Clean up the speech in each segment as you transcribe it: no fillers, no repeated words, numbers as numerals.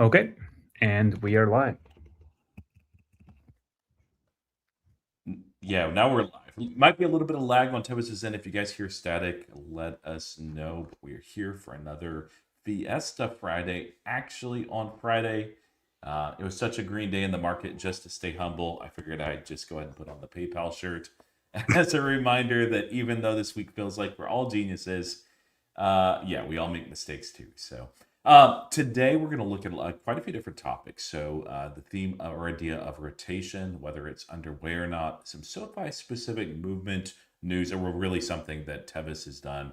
Okay, and we are live. Yeah, now we're live. Might be a little bit of lag when Tevis is in. If you guys hear static, let us know. We're here for another Fiesta Friday. Actually, on Friday, it was such a green day in the market. Just to stay humble, I figured I'd just go ahead and put on the PayPal shirt as a reminder that even though this week feels like we're all geniuses, yeah, we all make mistakes too. So today we're going to look at quite a few different topics. So the theme or idea of rotation, whether it's underway or not, some SOFI specific movement news, or really something that Tevis has done.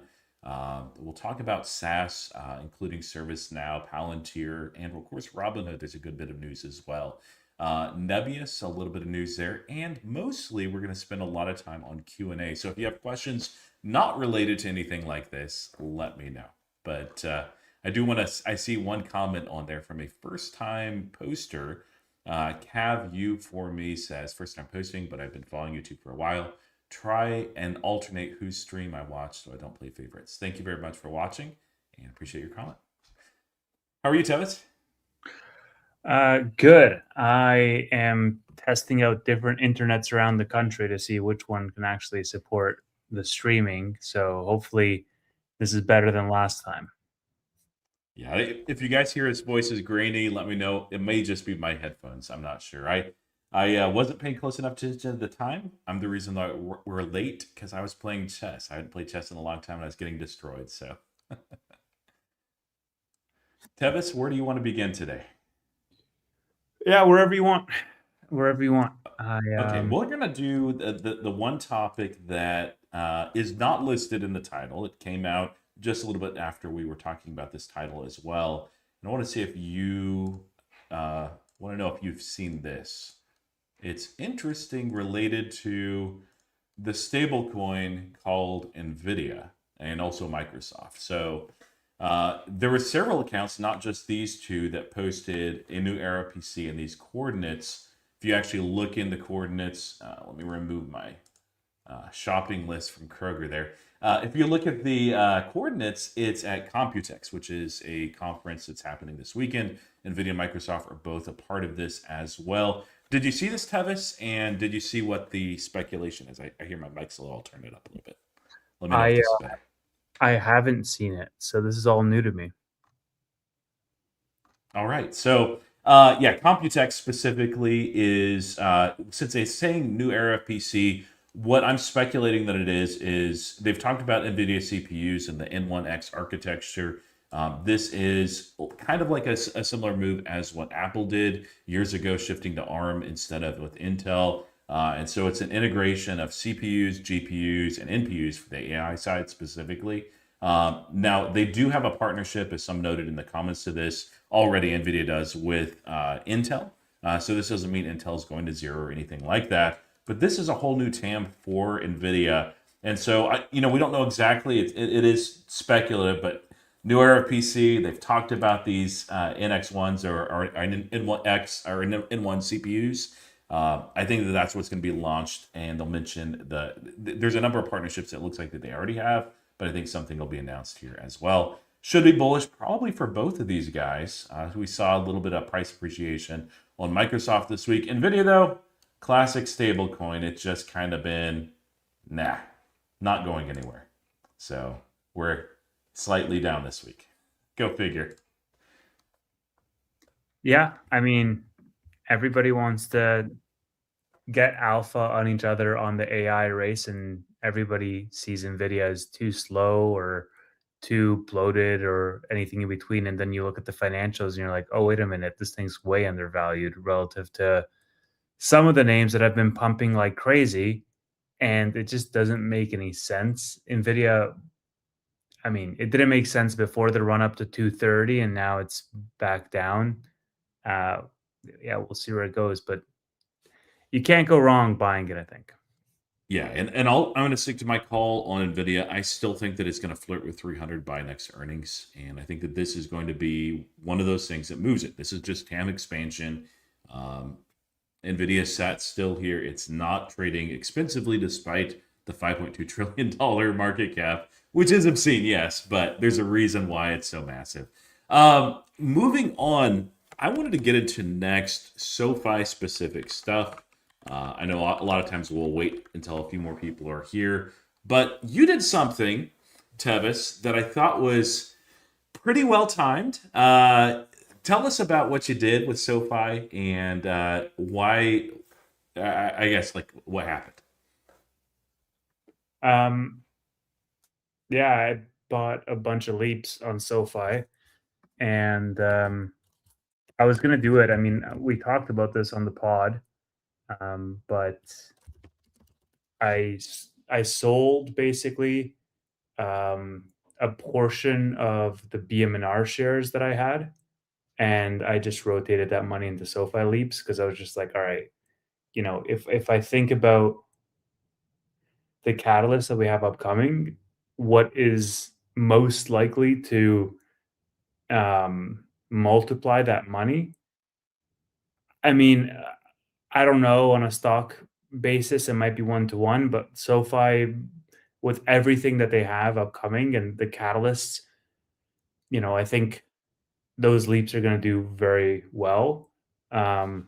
We'll talk about SaaS, including ServiceNow, Palantir, and of course Robinhood. There's a good bit of news as well. NBIS, a little bit of news there, and mostly we're going to spend a lot of time on Q&A. So if you have questions not related to anything like this, let me know. But I do want to. I see one comment on there from a first-time poster. Cav U for me says first time posting, but I've been following YouTube for a while. Try and alternate whose stream I watch so I don't play favorites. Thank you very much for watching and appreciate your comment. How are you, Tevis? Good. I am testing out different internets around the country to see which one can actually support the streaming. So hopefully, this is better than last time. Yeah, if you guys hear his voice is grainy, let me know. It may just be my headphones. I'm not sure. I wasn't paying close enough to the time. I'm the reason that we're late because I was playing chess. I hadn't played chess in a long time and I was getting destroyed. So, Tevis, where do you want to begin today? Yeah, wherever you want. Wherever you want. Okay, we're gonna do the one topic that is not listed in the title. It came out just a little bit after we were talking about this title as well. And I want to see if you want to know if you've seen this. It's interesting related to the stablecoin called NVIDIA and also Microsoft. So there were several accounts, not just these two, that posted a new era PC and these coordinates. If you actually look in the coordinates, let me remove my shopping list from Kroger there. If you look at the coordinates, it's at Computex, which is a conference that's happening this weekend. NVIDIA and Microsoft are both a part of this as well. Did you see this, Tevis? And did you see what the speculation is? I hear my mic's a little, I'll turn it up a little bit. Let me know if I this is better. I haven't seen it, so this is all new to me. All right. So, yeah, Computex specifically is, since it's saying new era of PC, what I'm speculating that it is they've talked about NVIDIA CPUs and the N1X architecture. This is kind of like a similar move as what Apple did years ago, shifting to ARM instead of with Intel. And so it's an integration of CPUs, GPUs, and NPUs for the AI side specifically. Now, they do have a partnership, as some noted in the comments to this, already NVIDIA does with Intel. So this doesn't mean Intel is going to zero or anything like that. But this is a whole new TAM for NVIDIA. And so, we don't know exactly. It is speculative, but new era PC, they've talked about these NX1s or N1X or N1 CPUs. I think that that's what's going to be launched, and they'll mention there's a number of partnerships that looks like that they already have, but I think something will be announced here as well. Should be bullish probably for both of these guys. We saw a little bit of price appreciation on Microsoft this week. NVIDIA, though, classic stablecoin. It's just kind of been, not going anywhere. So we're slightly down this week. Go figure. Yeah, I mean, everybody wants to get alpha on each other on the AI race, and everybody sees Nvidia as too slow or too bloated or anything in between. And then you look at the financials and you're like, oh, wait a minute, this thing's way undervalued relative to some of the names that have been pumping like crazy. And it just doesn't make any sense. Nvidia, I mean, it didn't make sense before the run up to 230, and now it's back down. Uh, yeah, we'll see where it goes, but you can't go wrong buying it, I think. Yeah, and I'm going to stick to my call on Nvidia. I still think that it's going to flirt with 300 by next earnings, and I think that this is going to be one of those things that moves it. This is just TAM expansion. Um, Nvidia sat still here. It's not trading expensively despite the $5.2 trillion market cap, which is obscene, yes, but there's a reason why it's so massive. Moving on, I wanted to get into next SoFi specific stuff. I know a lot of times we'll wait until a few more people are here, but you did something, Tevis, that I thought was pretty well timed. Tell us about what you did with SoFi and why. I guess like what happened. Um, yeah, I bought a bunch of leaps on SoFi, and I was gonna do it. I mean, we talked about this on the pod, but I sold basically um, a portion of the BM&R shares that I had, and I just rotated that money into SoFi leaps because I was just like, all right, if I think about the catalyst that we have upcoming, what is most likely to multiply that money? I mean, I don't know on a stock basis, it might be one to one, but SoFi, with everything that they have upcoming and the catalysts, I think those leaps are going to do very well. Um,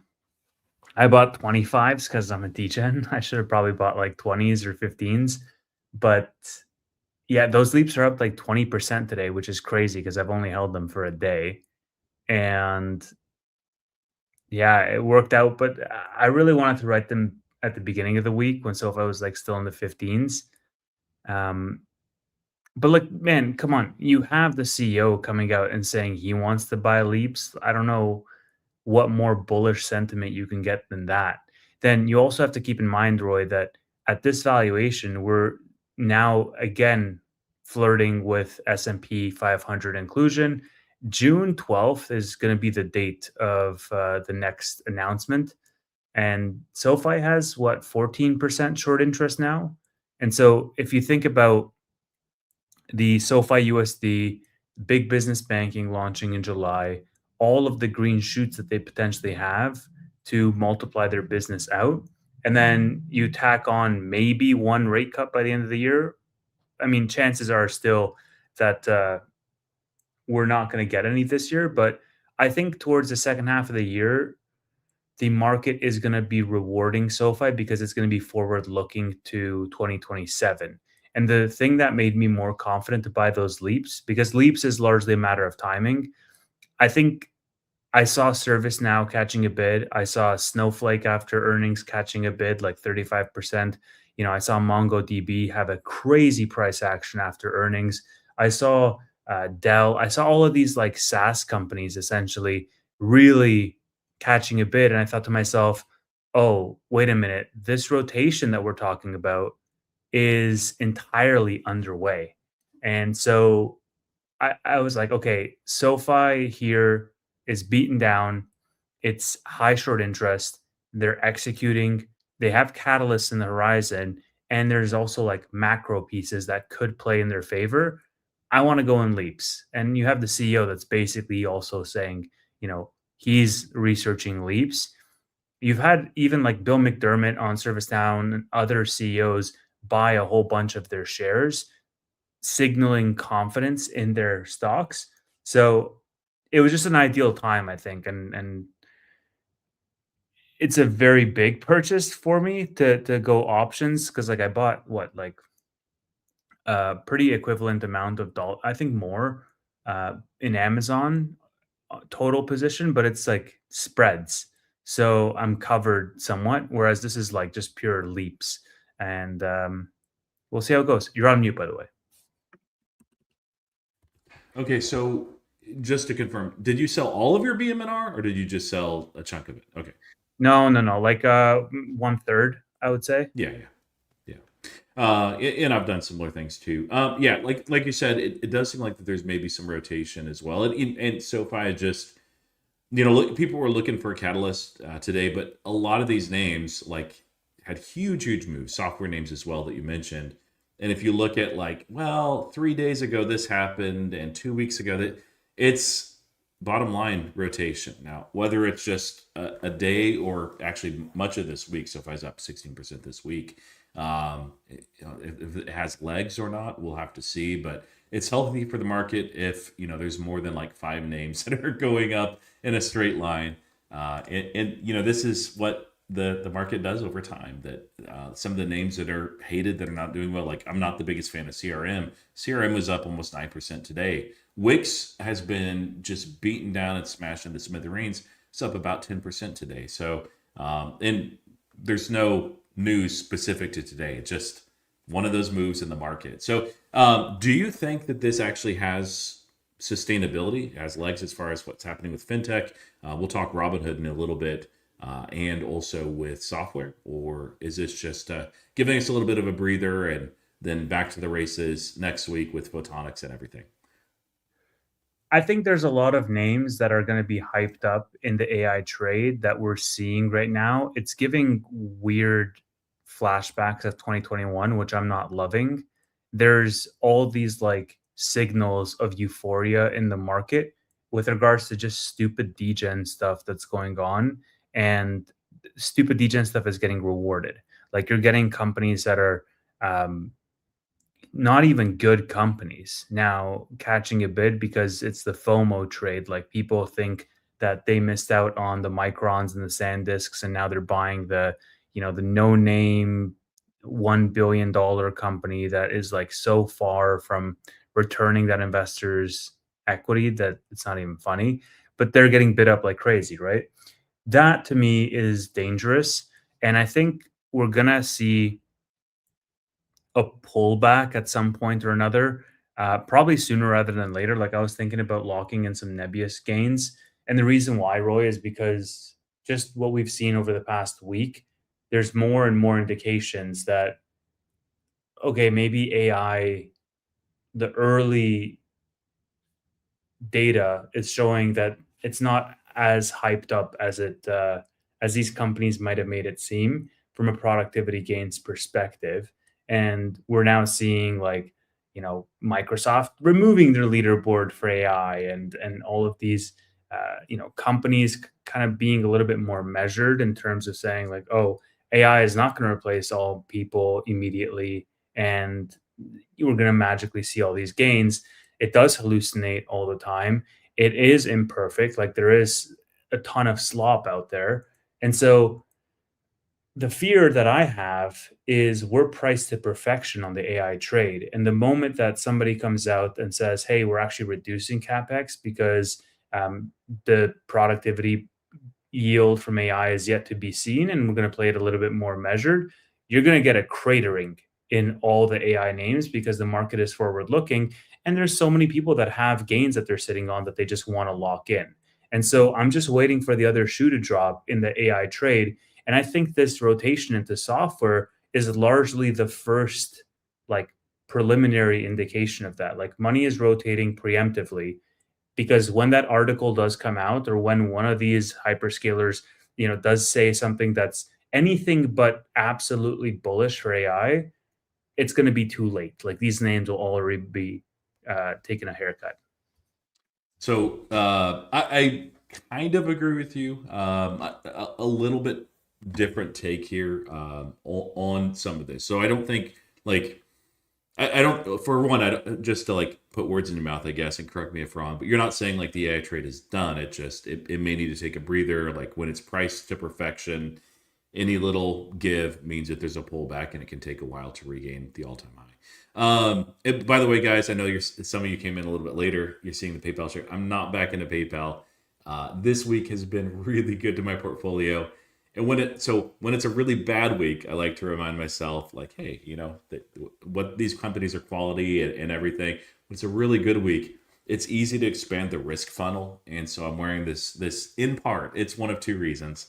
I bought 25s because I'm a DGen. I should have probably bought like 20s or 15s, but yeah, those leaps are up like 20% today, which is crazy because I've only held them for a day. And yeah, it worked out, but I really wanted to write them at the beginning of the week when SoFi was like still in the 15s. Um, but like, man, come on, you have the CEO coming out and saying he wants to buy leaps. I don't know what more bullish sentiment you can get than that. Then you also have to keep in mind, Roy, that at this valuation, we're now again flirting with S&P 500 inclusion. June 12th is going to be the date of the next announcement. And SoFi has what, 14% short interest now? And so if you think about the SoFi USD, big business banking launching in July, all of the green shoots that they potentially have to multiply their business out. And then you tack on maybe one rate cut by the end of the year. I mean, chances are still that we're not going to get any this year. But I think towards the second half of the year, the market is going to be rewarding SoFi because it's going to be forward looking to 2027. And the thing that made me more confident to buy those leaps, because leaps is largely a matter of timing. I think I saw ServiceNow catching a bid. I saw Snowflake after earnings catching a bid like 35%. I saw MongoDB have a crazy price action after earnings. I saw Dell. I saw all of these like SaaS companies essentially really catching a bid. And I thought to myself, oh, wait a minute. This rotation that we're talking about is entirely underway. And so I was like, okay, SoFi here is beaten down. It's high short interest. They're executing. They have catalysts in the horizon. And there's also like macro pieces that could play in their favor. I want to go in leaps. And you have the CEO that's basically also saying, he's researching leaps. You've had even like Bill McDermott on ServiceNow and other CEOs buy a whole bunch of their shares signaling confidence in their stocks. So it was just an ideal time, I think, and it's a very big purchase for me to go options because like I bought what like a pretty equivalent amount of dollar, I think more in Amazon total position, but it's like spreads. So I'm covered somewhat, whereas this is like just pure leaps. And we'll see how it goes. You're on mute, by the way. Okay, so just to confirm, did you sell all of your BM&R or did you just sell a chunk of it? Okay. No, no, no. Like one third, I would say. Yeah, yeah, yeah. And I've done similar things too. Yeah, like you said, it does seem like that there's maybe some rotation as well. And SoFi just, look, people were looking for a catalyst today, but a lot of these names like had huge moves, software names as well that you mentioned. And if you look at like, well, 3 days ago this happened, and 2 weeks ago that, it's bottom line rotation. Now, whether it's just a day or actually much of this week, SoFi's up 16% this week. If it has legs or not, we'll have to see. But it's healthy for the market if there's more than like five names that are going up in a straight line. And this is what the market does over time. That some of the names that are hated that are not doing well, like I'm not the biggest fan of CRM. CRM was up almost 9% today. Wix has been just beaten down and smashed into smithereens. It's up about 10% today. So, and there's no news specific to today. It's just one of those moves in the market. So, do you think that this actually has sustainability, has legs as far as what's happening with fintech? We'll talk Robinhood in a little bit, and also with software, or is this just giving us a little bit of a breather and then back to the races next week with photonics and everything? I think there's a lot of names that are going to be hyped up in the AI trade that we're seeing right now. It's giving weird flashbacks of 2021, which I'm not loving. There's all these like signals of euphoria in the market with regards to just stupid degen stuff that's going on. And stupid degen stuff is getting rewarded. Like you're getting companies that are um, not even good companies now catching a bid because it's the FOMO trade. Like people think that they missed out on the microns and the SanDisks, and now they're buying the no name $1 billion company that is like so far from returning that investor's equity that it's not even funny. But they're getting bid up like crazy, right? That to me is dangerous. And I think we're gonna see a pullback at some point or another, probably sooner rather than later. Like I was thinking about locking in some NBIS gains, and the reason why, Roy, is because just what we've seen over the past week, there's more and more indications that okay, maybe AI, the early data is showing that it's not as hyped up as these companies might have made it seem from a productivity gains perspective. And we're now seeing like Microsoft removing their leaderboard for AI, and all of these companies kind of being a little bit more measured in terms of saying like, oh, AI is not going to replace all people immediately, and we're going to magically see all these gains. It does hallucinate all the time. It is imperfect. Like there is a ton of slop out there. And so the fear that I have is we're priced to perfection on the AI trade. And the moment that somebody comes out and says, hey, we're actually reducing capex because the productivity yield from AI is yet to be seen, and we're going to play it a little bit more measured, you're going to get a cratering in all the AI names because the market is forward looking. And there's so many people that have gains that they're sitting on that they just want to lock in. And so I'm just waiting for the other shoe to drop in the AI trade. And I think this rotation into software is largely the first like preliminary indication of that. Like money is rotating preemptively because when that article does come out, or when one of these hyperscalers does say something that's anything but absolutely bullish for AI, it's going to be too late. Like these names will already be taking a haircut. So I kind of agree with you. A little bit different take here on some of this. So I don't think like I don't, for one, I don't, just to like put words in your mouth, I guess, and correct me if wrong, but you're not saying like the AI trade is done. It may need to take a breather. Like when it's priced to perfection, any little give means that there's a pullback and it can take a while to regain the all-time high. By the way, guys, I know some of you came in a little bit later. You're seeing the PayPal share. I'm not back into PayPal. This week has been really good to my portfolio. And when it's a really bad week, I like to remind myself, like, hey, what these companies are quality and everything. When it's a really good week, it's easy to expand the risk funnel. And so I'm wearing this in part. It's one of two reasons.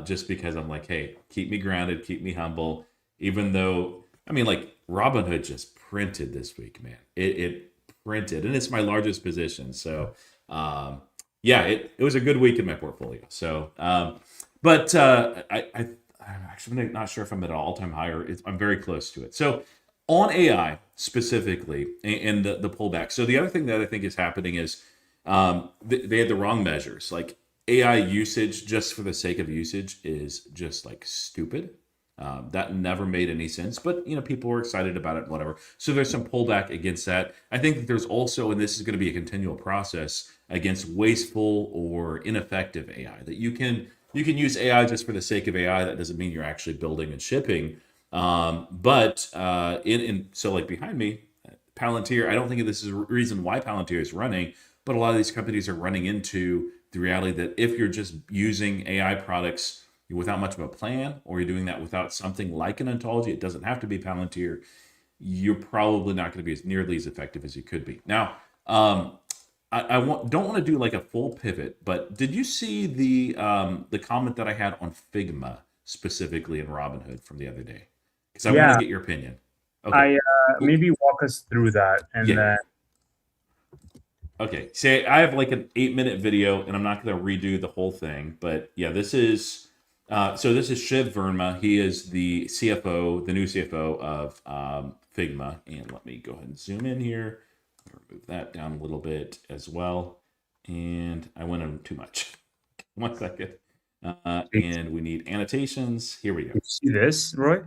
Just because I'm like, hey, keep me grounded, keep me humble. Even though, I mean, like Robinhood just printed this week, man. It printed, and it's my largest position. So, yeah, it was a good week in my portfolio. So, but I'm actually not sure if I'm at an all-time high or I'm very close to it. So on AI specifically and the pullback. So the other thing that I think is happening is they had the wrong measures. Like AI usage just for the sake of usage is just like stupid. That never made any sense, but people were excited about it, whatever. So there's some pullback against that. I think that there's also, and this is going to be a continual process, against wasteful or ineffective AI. That you can use AI just for the sake of AI. That doesn't mean you're actually building and shipping. But so like behind me, Palantir. I don't think this is a reason why Palantir is running, but a lot of these companies are running into the reality that if you're just using AI products without much of a plan, or you're doing that without something like an ontology, it doesn't have to be Palantir, you're probably not going to be as nearly as effective as you could be. Now, don't want to do like a full pivot, but did you see the comment that I had on Figma specifically in Robinhood from the other day? Because I want to Yeah, get your opinion. Okay. I maybe walk us through that, and Yeah. then Okay. Say I have like an 8-minute video, and I'm not going to redo the whole thing, but yeah, this is this is Shiv Verma. He is the CFO, the new CFO of Figma. And let me go ahead and zoom in here. Remove that down a little bit as well. And I went in too much. 1 second. And we need annotations. Here we go. you see this, Roy?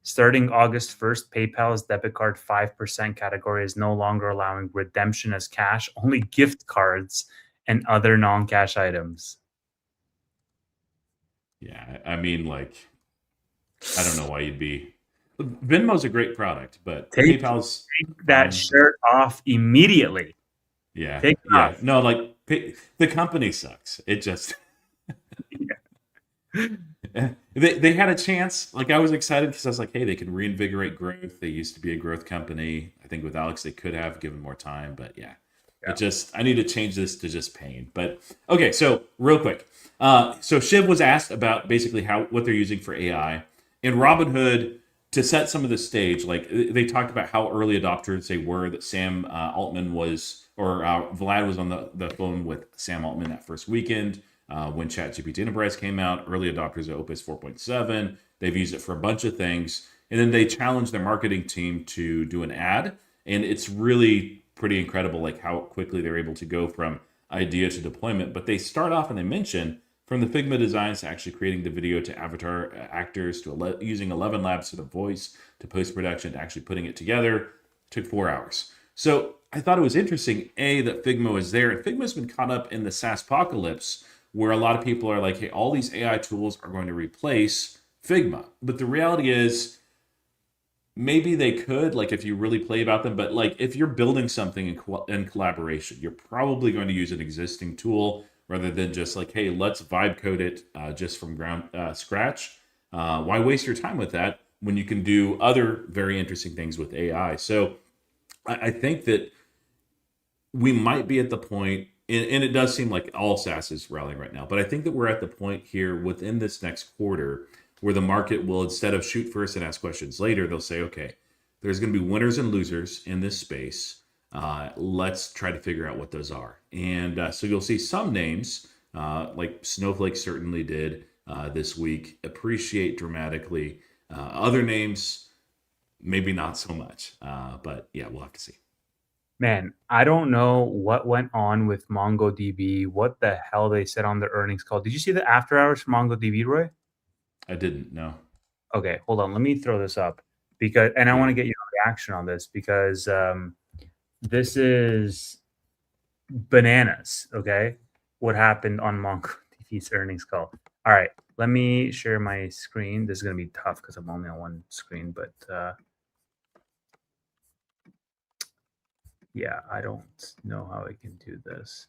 Starting August 1st, PayPal's debit card 5% category is no longer allowing redemption as cash, only gift cards and other non-cash items. Yeah, I mean, like, I don't know why you'd be. Venmo's a great product, but Take PayPal's that fine. shirt off immediately. Yeah, Take it yeah. off. No, like the company sucks. It just they had a chance. Like I was excited because I was like, hey, they can reinvigorate growth. They used to be a growth company. I think with Alex they could have given more time, but yeah. Yeah. I need to change this to just pain. But okay, so real quick. So Shiv was asked about basically what they're using for AI. In Robinhood, to set some of the stage, like they talked about how early adopters they were, that Sam Altman was, or Vlad was on the phone with Sam Altman that first weekend when ChatGPT Enterprise came out. Early adopters of Opus 4.7. They've used it for a bunch of things. And then they challenged their marketing team to do an ad. And it's really pretty incredible, like how quickly they're able to go from idea to deployment. But they start off and they mention from the Figma designs to actually creating the video to avatar actors to using 11 labs for the voice to post-production to actually putting it together took 4 hours. So I thought it was interesting, that Figma was there. And Figma's been caught up in the SaaS apocalypse where a lot of people are like, hey, all these AI tools are going to replace Figma. But the reality is, maybe they could, like if you really play about them, but like if you're building something in collaboration, you're probably going to use an existing tool rather than just like, hey, let's vibe code it just from ground scratch. Why waste your time with that when you can do other very interesting things with AI? So I think that we might be at the point, and it does seem like all SaaS is rallying right now, but I think that we're at the point here within this next quarter where the market will, instead of shoot first and ask questions later, they'll say, okay, there's going to be winners and losers in this space. Let's try to figure out what those are. And so you'll see some names, like Snowflake certainly did this week, appreciate dramatically. Other names, maybe not so much. But yeah, we'll have to see. Man, I don't know what went on with MongoDB, what the hell they said on the earnings call. Did you see the after hours for MongoDB, Roy? I didn't know. Okay, hold on. Let me throw this up because, and I want to Yeah. get your reaction on this because this is bananas. Okay, what happened on MongoDB's earnings call? All right, let me share my screen. This is gonna be tough because I'm only on one screen, but yeah, I don't know how I can do this.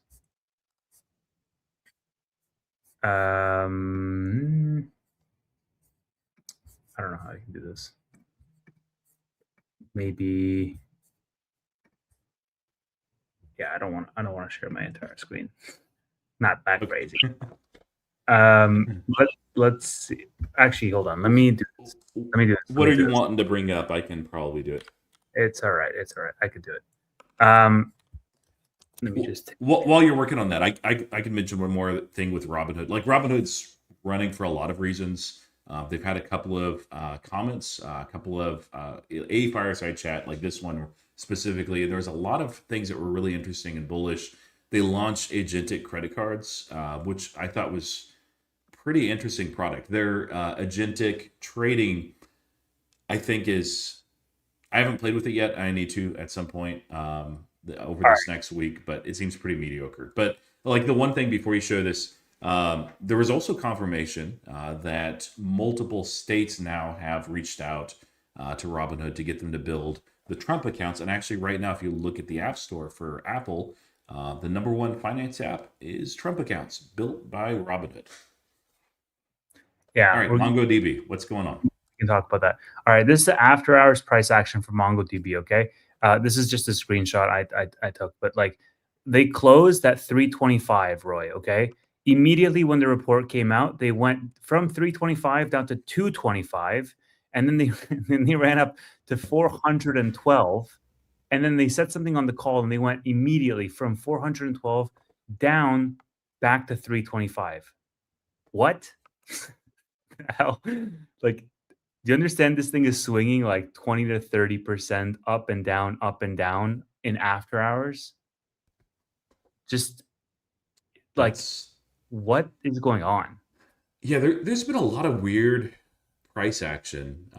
I don't know how I can do this. Maybe, yeah, I don't want to share my entire screen. Not that crazy. Let's see. Actually, hold on. Let me do this. What are you wanting to bring up? I can probably do it. It's all right. It's all right. I could do it. Let me just. While you're working on that, I can mention one more thing with Robinhood. Like Robinhood's running for a lot of reasons. They've had a couple of comments, a couple of a fireside chat like this one specifically. There's a lot of things that were really interesting and bullish. They launched agentic credit cards, which I thought was pretty interesting product. Their agentic trading, I think, is I haven't played with it yet. I need to at some point over All this next week, but it seems pretty mediocre. But like the one thing before you show this, there was also confirmation that multiple states now have reached out to Robinhood to get them to build the Trump accounts. And actually, right now, if you look at the App Store for Apple, the number one finance app is Trump accounts built by Robinhood. All yeah, right, we MongoDB, what's going on? can talk about that. All right, this is the after hours price action for MongoDB. Okay, this is just a screenshot I took, but like they closed at 325, Roy. Okay, immediately when the report came out, they went from 325 down to 225, and then they then they ran up to 412, and then they said something on the call, and they went immediately from 412 down back to 325. What? Hell, like, do you understand this thing is swinging like 20 to 30% up and down in after hours? Just like, That's what is going on? Yeah, there's been a lot of weird price action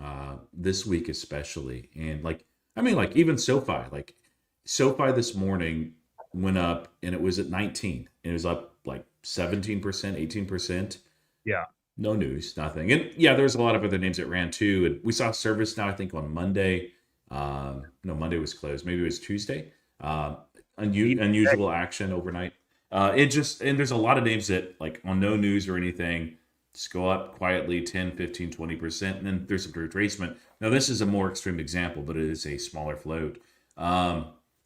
this week, especially, and like I mean, like even SoFi, like SoFi this morning went up, and it was at 19, and it was up like 17%, 18%. Yeah. No news, nothing, and yeah, there's a lot of other names that ran too, and we saw Service now, I think on Monday. No, Monday was closed. Maybe it was Tuesday. Unusual action overnight. It just and there's a lot of names that like on no news or anything just go up quietly 10, 15, 20%, and then there's some retracement. Now this is a more extreme example, but it is a smaller float.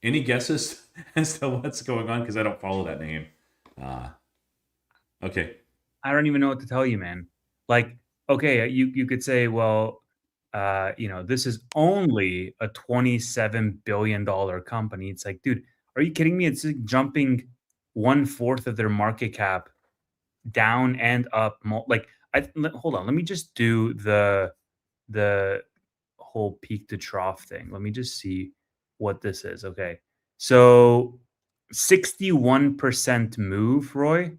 Any guesses as to what's going on? Because I don't follow that name. Uh, okay. I don't even know what to tell you, man. Like, okay, you could say, well, this is only a $27 billion company. It's like, dude, are you kidding me? It's like jumping one fourth of their market cap down and up. Like, hold on, let me just do the whole peak to trough thing. Let me just see what this is. Okay, so 61% move, Roy,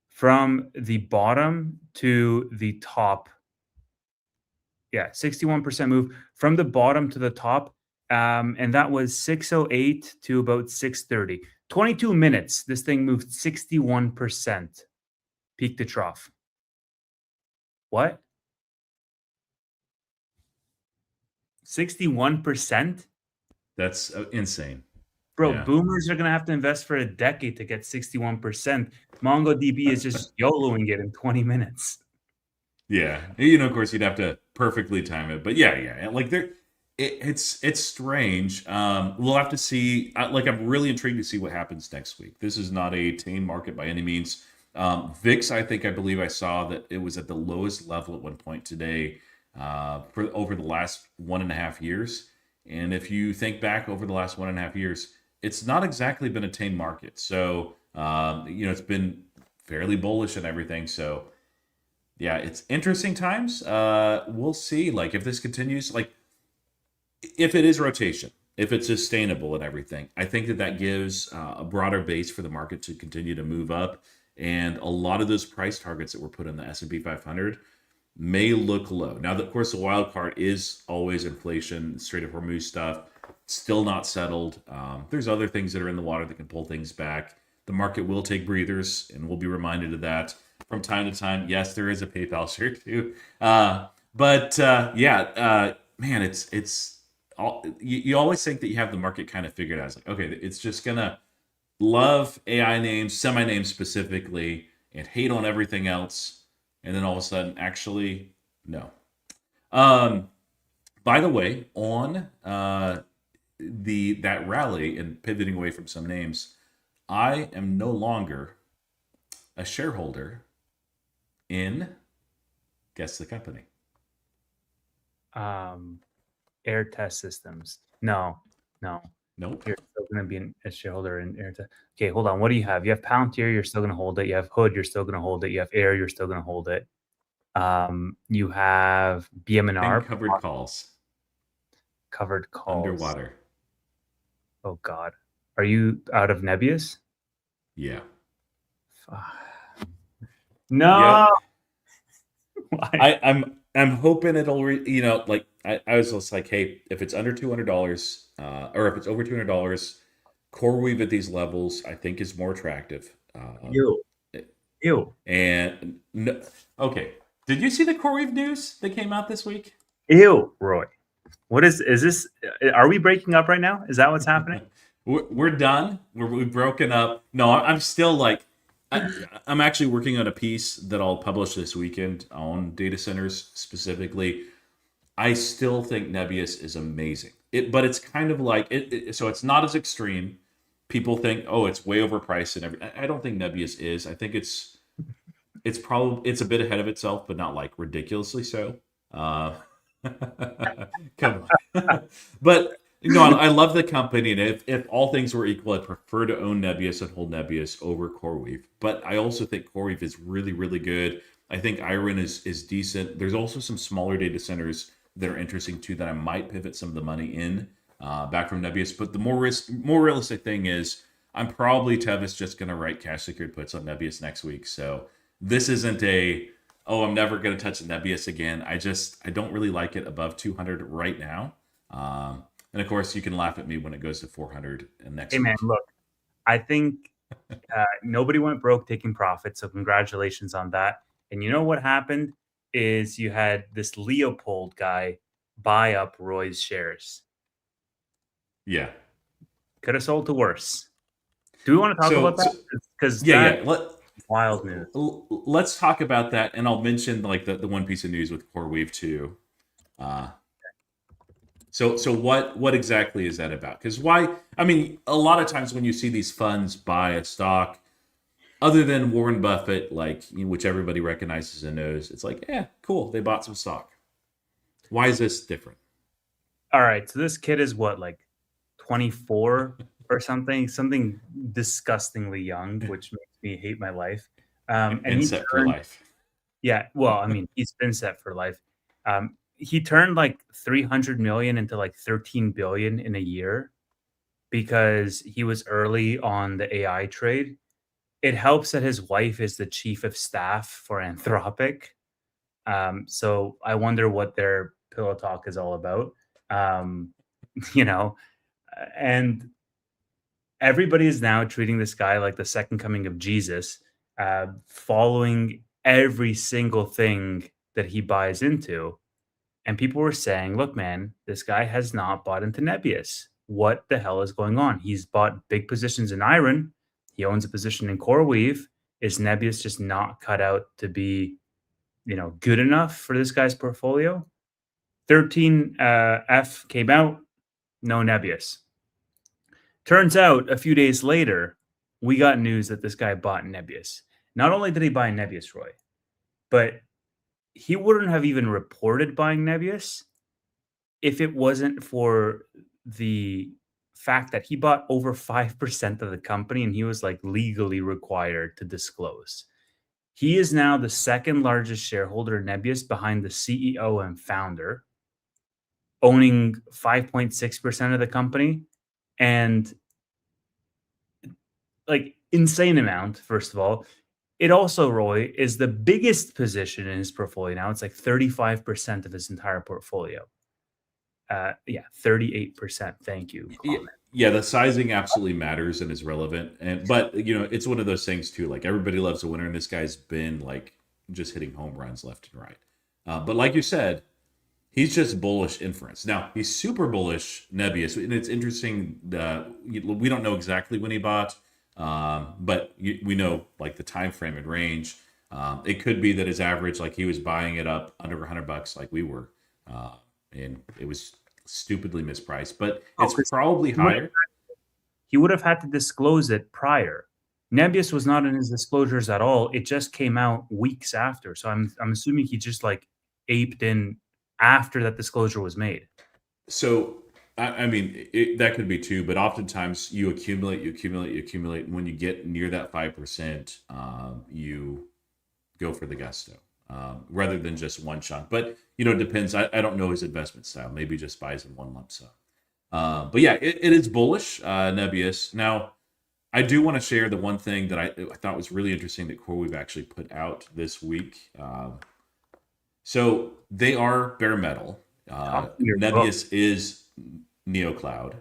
from the bottom to the top. Yeah, 61% move from the bottom to the top. And that was 6:08 to about 6:30. 22 minutes. This thing moved 61% peak to trough. What? 61%? That's insane. Bro, Yeah. boomers are going to have to invest for a decade to get 61%. MongoDB is just YOLOing it in 20 minutes. Yeah, of course, you'd have to perfectly time it, but yeah, like it's strange. We'll have to see. Like, I'm really intrigued to see what happens next week. This is not a tame market by any means. VIX, I believe I saw that it was at the lowest level at one point today for over the last 1.5 years. And if you think back over the last 1.5 years, it's not exactly been a tame market. So it's been fairly bullish and everything. So yeah, it's interesting times. We'll see. Like if this continues, like if it is rotation, if it's sustainable and everything, I think that gives a broader base for the market to continue to move up. And a lot of those price targets that were put in the S&P 500 may look low. Now, of course, the wild card is always inflation, Strait of Hormuz stuff, still not settled. There's other things that are in the water that can pull things back. The market will take breathers, and we'll be reminded of that from time to time. Yes, there is a PayPal shirt too, man, it's all, you always think that you have the market kind of figured out. It's like, okay, it's just gonna love AI names, semi names specifically, and hate on everything else, and then all of a sudden, actually, no. Um, by the way, on that rally and pivoting away from some names, I am no longer a shareholder in, guess the company. Air Test Systems. No. Nope. You're still going to be a shareholder in Air Test. Okay, hold on. What do you have? You have Palantir, you're still going to hold it. You have Hood, you're still going to hold it. You have Air, you're still going to hold it. You have BM&R. And covered calls. Covered calls. Underwater. Oh, God. Are you out of NBIS? Yeah. No. Why? I'm hoping it'll like I was just like, hey, if it's under $200, or if it's over $200, core weave at these levels I think is more attractive. Ew. Ew. And no, okay, did you see the core weave news that came out this week? Ew, Roy. What is this? Are we breaking up right now? Is that what's happening? We're done. We've broken up. No, I'm still like, I'm actually working on a piece that I'll publish this weekend on data centers specifically. I still think Nebius is amazing. But it's kind of like so it's not as extreme. People think, oh, it's way overpriced and everything. I don't think Nebius is. I think it's a bit ahead of itself, but not like ridiculously so. Uh, come on, but I love the company, and if all things were equal, I'd prefer to own Nebius and hold Nebius over CoreWeave. But I also think CoreWeave is really, really good. I think Iron is decent. There's also some smaller data centers that are interesting too that I might pivot some of the money in back from Nebius. But the more realistic thing is I'm probably Tevis just going to write cash secured puts on Nebius next week. So this isn't I'm never going to touch Nebius again. I don't really like it above 200 right now. And of course, you can laugh at me when it goes to 400 next Hey, man, week. look, I think nobody went broke taking profits, so congratulations on that. And you know what happened is you had this Leopold guy buy up Roy's shares. Yeah. Could have sold to worse. Do we want to talk So, about that? so Because yeah. that wild news. Let's talk about that, and I'll mention like the one piece of news with CoreWeave too. Uh, so what exactly is that about? Because why? I mean, a lot of times when you see these funds buy a stock, other than Warren Buffett, like which everybody recognizes and knows, it's like, yeah, cool, they bought some stock. Why is this different? All right, so this kid is what, like 24 or something disgustingly young, which makes me hate my life. And And he set for turned, life. yeah, well, I mean, he's been set for life. He turned like 300 million into like 13 billion in a year because he was early on the AI trade. It helps that his wife is the chief of staff for Anthropic. So I wonder what their pillow talk is all about. Um, you know, and everybody is now treating this guy like the second coming of Jesus, following every single thing that he buys into. And people were saying, look, man, this guy has not bought into Nebius. What the hell is going on? He's bought big positions in Iron. He owns a position in CoreWeave. Is Nebius just not cut out to be, good enough for this guy's portfolio? 13 F came out, no Nebius. Turns out a few days later, we got news that this guy bought Nebius. Not only did he buy Nebius, Roy, but he wouldn't have even reported buying Nebius if it wasn't for the fact that he bought over 5% of the company and he was like legally required to disclose. He is now the second largest shareholder in Nebius behind the CEO and founder, owning 5.6% of the company. And like insane amount, first of all. It also, Roy, is the biggest position in his portfolio now. It's like 35% of his entire portfolio. Yeah, 38%. Thank you, Yeah, comment. yeah, the sizing absolutely matters and is relevant. But it's one of those things too. Like everybody loves a winner, and this guy's been like just hitting home runs left and right. But like you said, he's just bullish inference. Now he's super bullish Nebius, and it's interesting. We don't know exactly when he bought, but we know like the time frame and range. It could be that his average, like he was buying it up under $100, like we were, and it was stupidly mispriced. But Oh, it's because probably higher. he would have had to disclose it prior. Nebius was not in his disclosures at all. It just came out weeks after. So I'm assuming he just like aped in after that disclosure was made. So I mean, that could be too, but oftentimes you accumulate, you accumulate, you accumulate, and when you get near that 5%, you go for the gusto rather than just one chunk. But it depends. I don't know his investment style. Maybe just buys in one lump sum. But yeah, it is bullish, Nebius. Now, I do want to share the one thing that I thought was really interesting that CoreWeave actually put out this week. So they are bare metal. Talk to your book. Nebius is NeoCloud,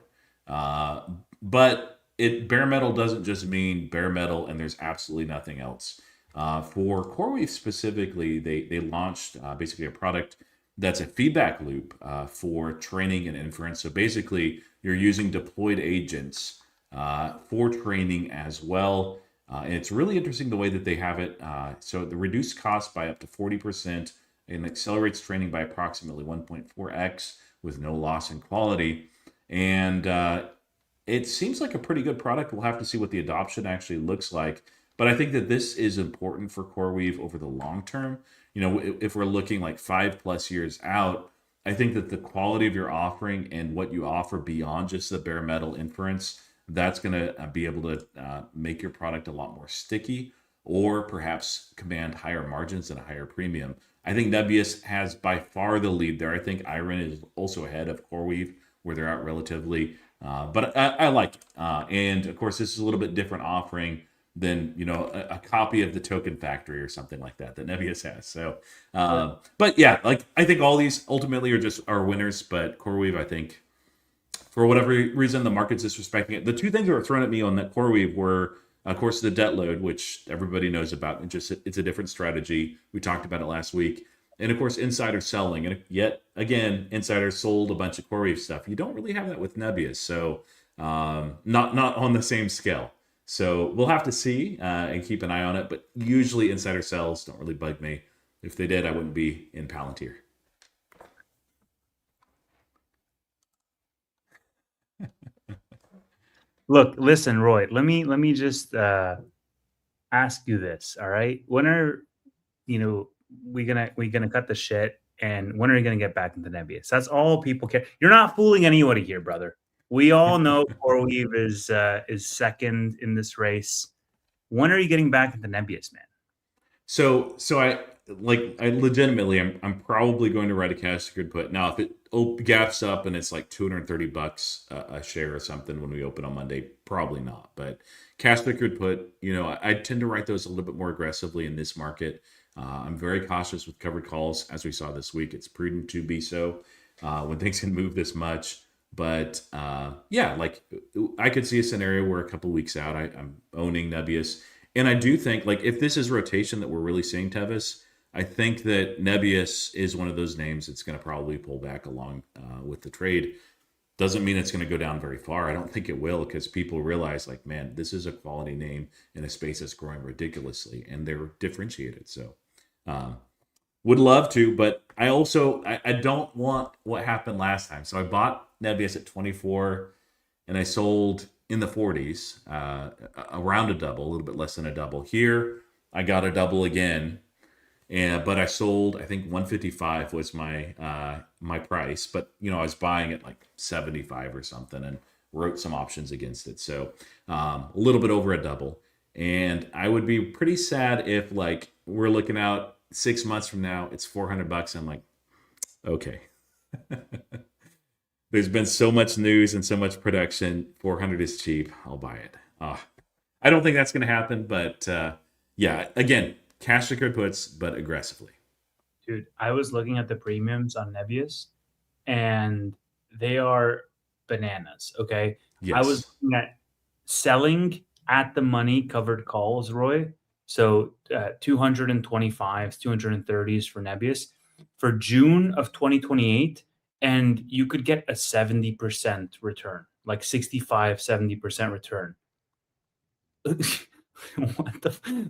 uh, but it bare metal doesn't just mean bare metal, and there's absolutely nothing else. For CoreWeave specifically, they launched basically a product that's a feedback loop for training and inference. So basically, you're using deployed agents for training as well. And it's really interesting the way that they have it. So the reduced cost by up to 40% and accelerates training by approximately 1.4x with no loss in quality. And it seems like a pretty good product. We'll have to see what the adoption actually looks like. But I think that this is important for CoreWeave over the long term. You know, if we're looking like 5+ years out, I think that the quality of your offering and what you offer beyond just the bare metal inference, that's going to be able to make your product a lot more sticky or perhaps command higher margins and a higher premium. I think Nebius has by far the lead there. I think Iron is also ahead of CoreWeave where they're at relatively. But I like it. And of course, this is a little bit different offering than a copy of the Token Factory or something like that Nebius has. So, Right. but yeah, like I think all these ultimately are just our winners. But CoreWeave, I think for whatever reason, the market's disrespecting it. The two things that were thrown at me on that CoreWeave were, of course, the debt load, which everybody knows about. It's a different strategy. We talked about it last week. And of course, insider selling. And yet again, insiders sold a bunch of CoreWeave stuff. You don't really have that with Nebius. So not on the same scale. So we'll have to see and keep an eye on it. But usually insider sells don't really bug me. If they did, I wouldn't be in Palantir. Look, listen, Roy. Let me just ask you this. All right, when are we gonna cut the shit, and when are you gonna get back into Nebius? That's all people care. You're not fooling anybody here, brother. We all know CoreWeave is second in this race. When are you getting back into Nebius, man? So I legitimately I'm probably going to write a cash secured put. Now if it gaps up and it's like $230 a share or something when we open on Monday, probably not. But cash secured put, I tend to write those a little bit more aggressively in this market. I'm very cautious with covered calls as we saw this week. It's prudent to be so when things can move this much. But yeah, like I could see a scenario where a couple weeks out I'm owning Nebius. And I do think, like, if this is rotation that we're really seeing, Tevis, I think that Nebius is one of those names that's going to probably pull back along with the trade. Doesn't mean it's going to go down very far. I don't think it will because people realize, like, man, this is a quality name in a space that's growing ridiculously, and they're differentiated. So, um, would love to, but I don't want what happened last time. So I bought Nebius at 24 and I sold in the 40s, around a double, a little bit less than a double. Here, I got a double again, and but I sold. I think 155 was my price, but I was buying at like 75 or something, and wrote some options against it. So a little bit over a double, and I would be pretty sad if like we're looking out 6 months from now, it's $400. I'm like, okay. There's been so much news and so much production. 400 is cheap. I'll buy it. I don't think that's going to happen, but yeah, again, cash secured puts, but aggressively. Dude, I was looking at the premiums on Nebius, and they are bananas. Okay, I was Yes. looking at selling at the money covered calls, Roy. So 225s, 230s for Nebius for June of 2028, and you could get a 70% return, like 65, 70% return.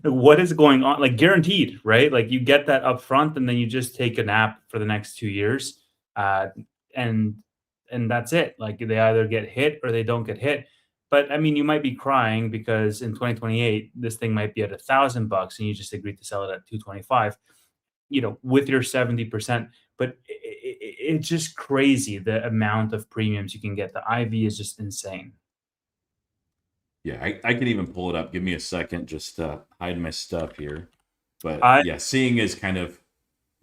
What is going on? Like guaranteed, right? Like you get that up front and then you just take a nap for the next 2 years. Uh, and that's it. Like they either get hit or they don't get hit. But I mean, you might be crying because in 2028, this thing might be at $1,000 and you just agreed to sell it at 225, with your 70%. But it's just crazy the amount of premiums you can get. The IV is just insane. Yeah, I can even pull it up. Give me a second, just hide my stuff here. But I yeah, seeing is kind of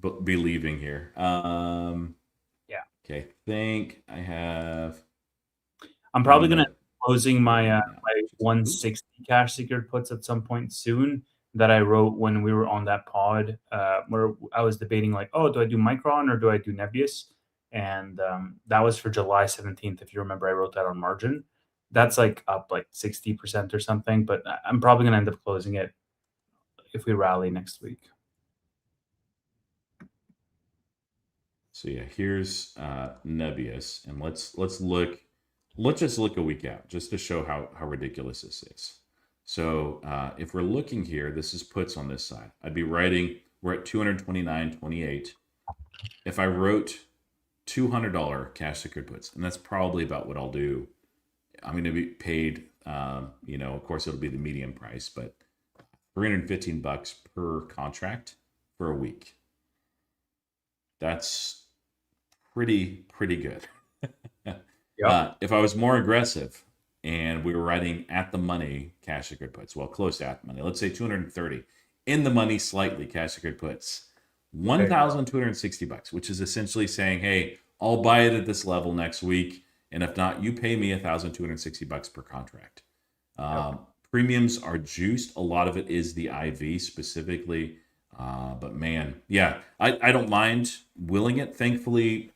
believing here. Yeah. Okay, I think I have I'm one probably of gonna the closing my right now. my Which is, ooh, 160 cash secured puts at some point soon. that I wrote when we were on that pod, where I was debating like, oh, do I do Micron or do I do Nebius? And that was for July 17th. If you remember, I wrote that on margin. That's like up like 60% or something, but I'm probably going to end up closing it if we rally next week. So yeah, here's Nebius, and let's just look a week out just to show how ridiculous this is. So if we're looking here, this is puts on this side. I'd be writing, we're at 229.28. If I wrote $200 cash secured puts, and that's probably about what I'll do. I'm going to be paid, of course it'll be the median price, but $315 per contract for a week. That's pretty good. Yep. If I was more aggressive and we were writing at the money cash secured puts, well, close to at the money, let's say 230 in the money slightly cash secured puts, $1,260, which is essentially saying, hey, I'll buy it at this level next week, and if not, you pay me $1,260 per contract. Premiums are juiced. A lot of it is the IV specifically. But man, yeah, I don't mind willing it. Thankfully,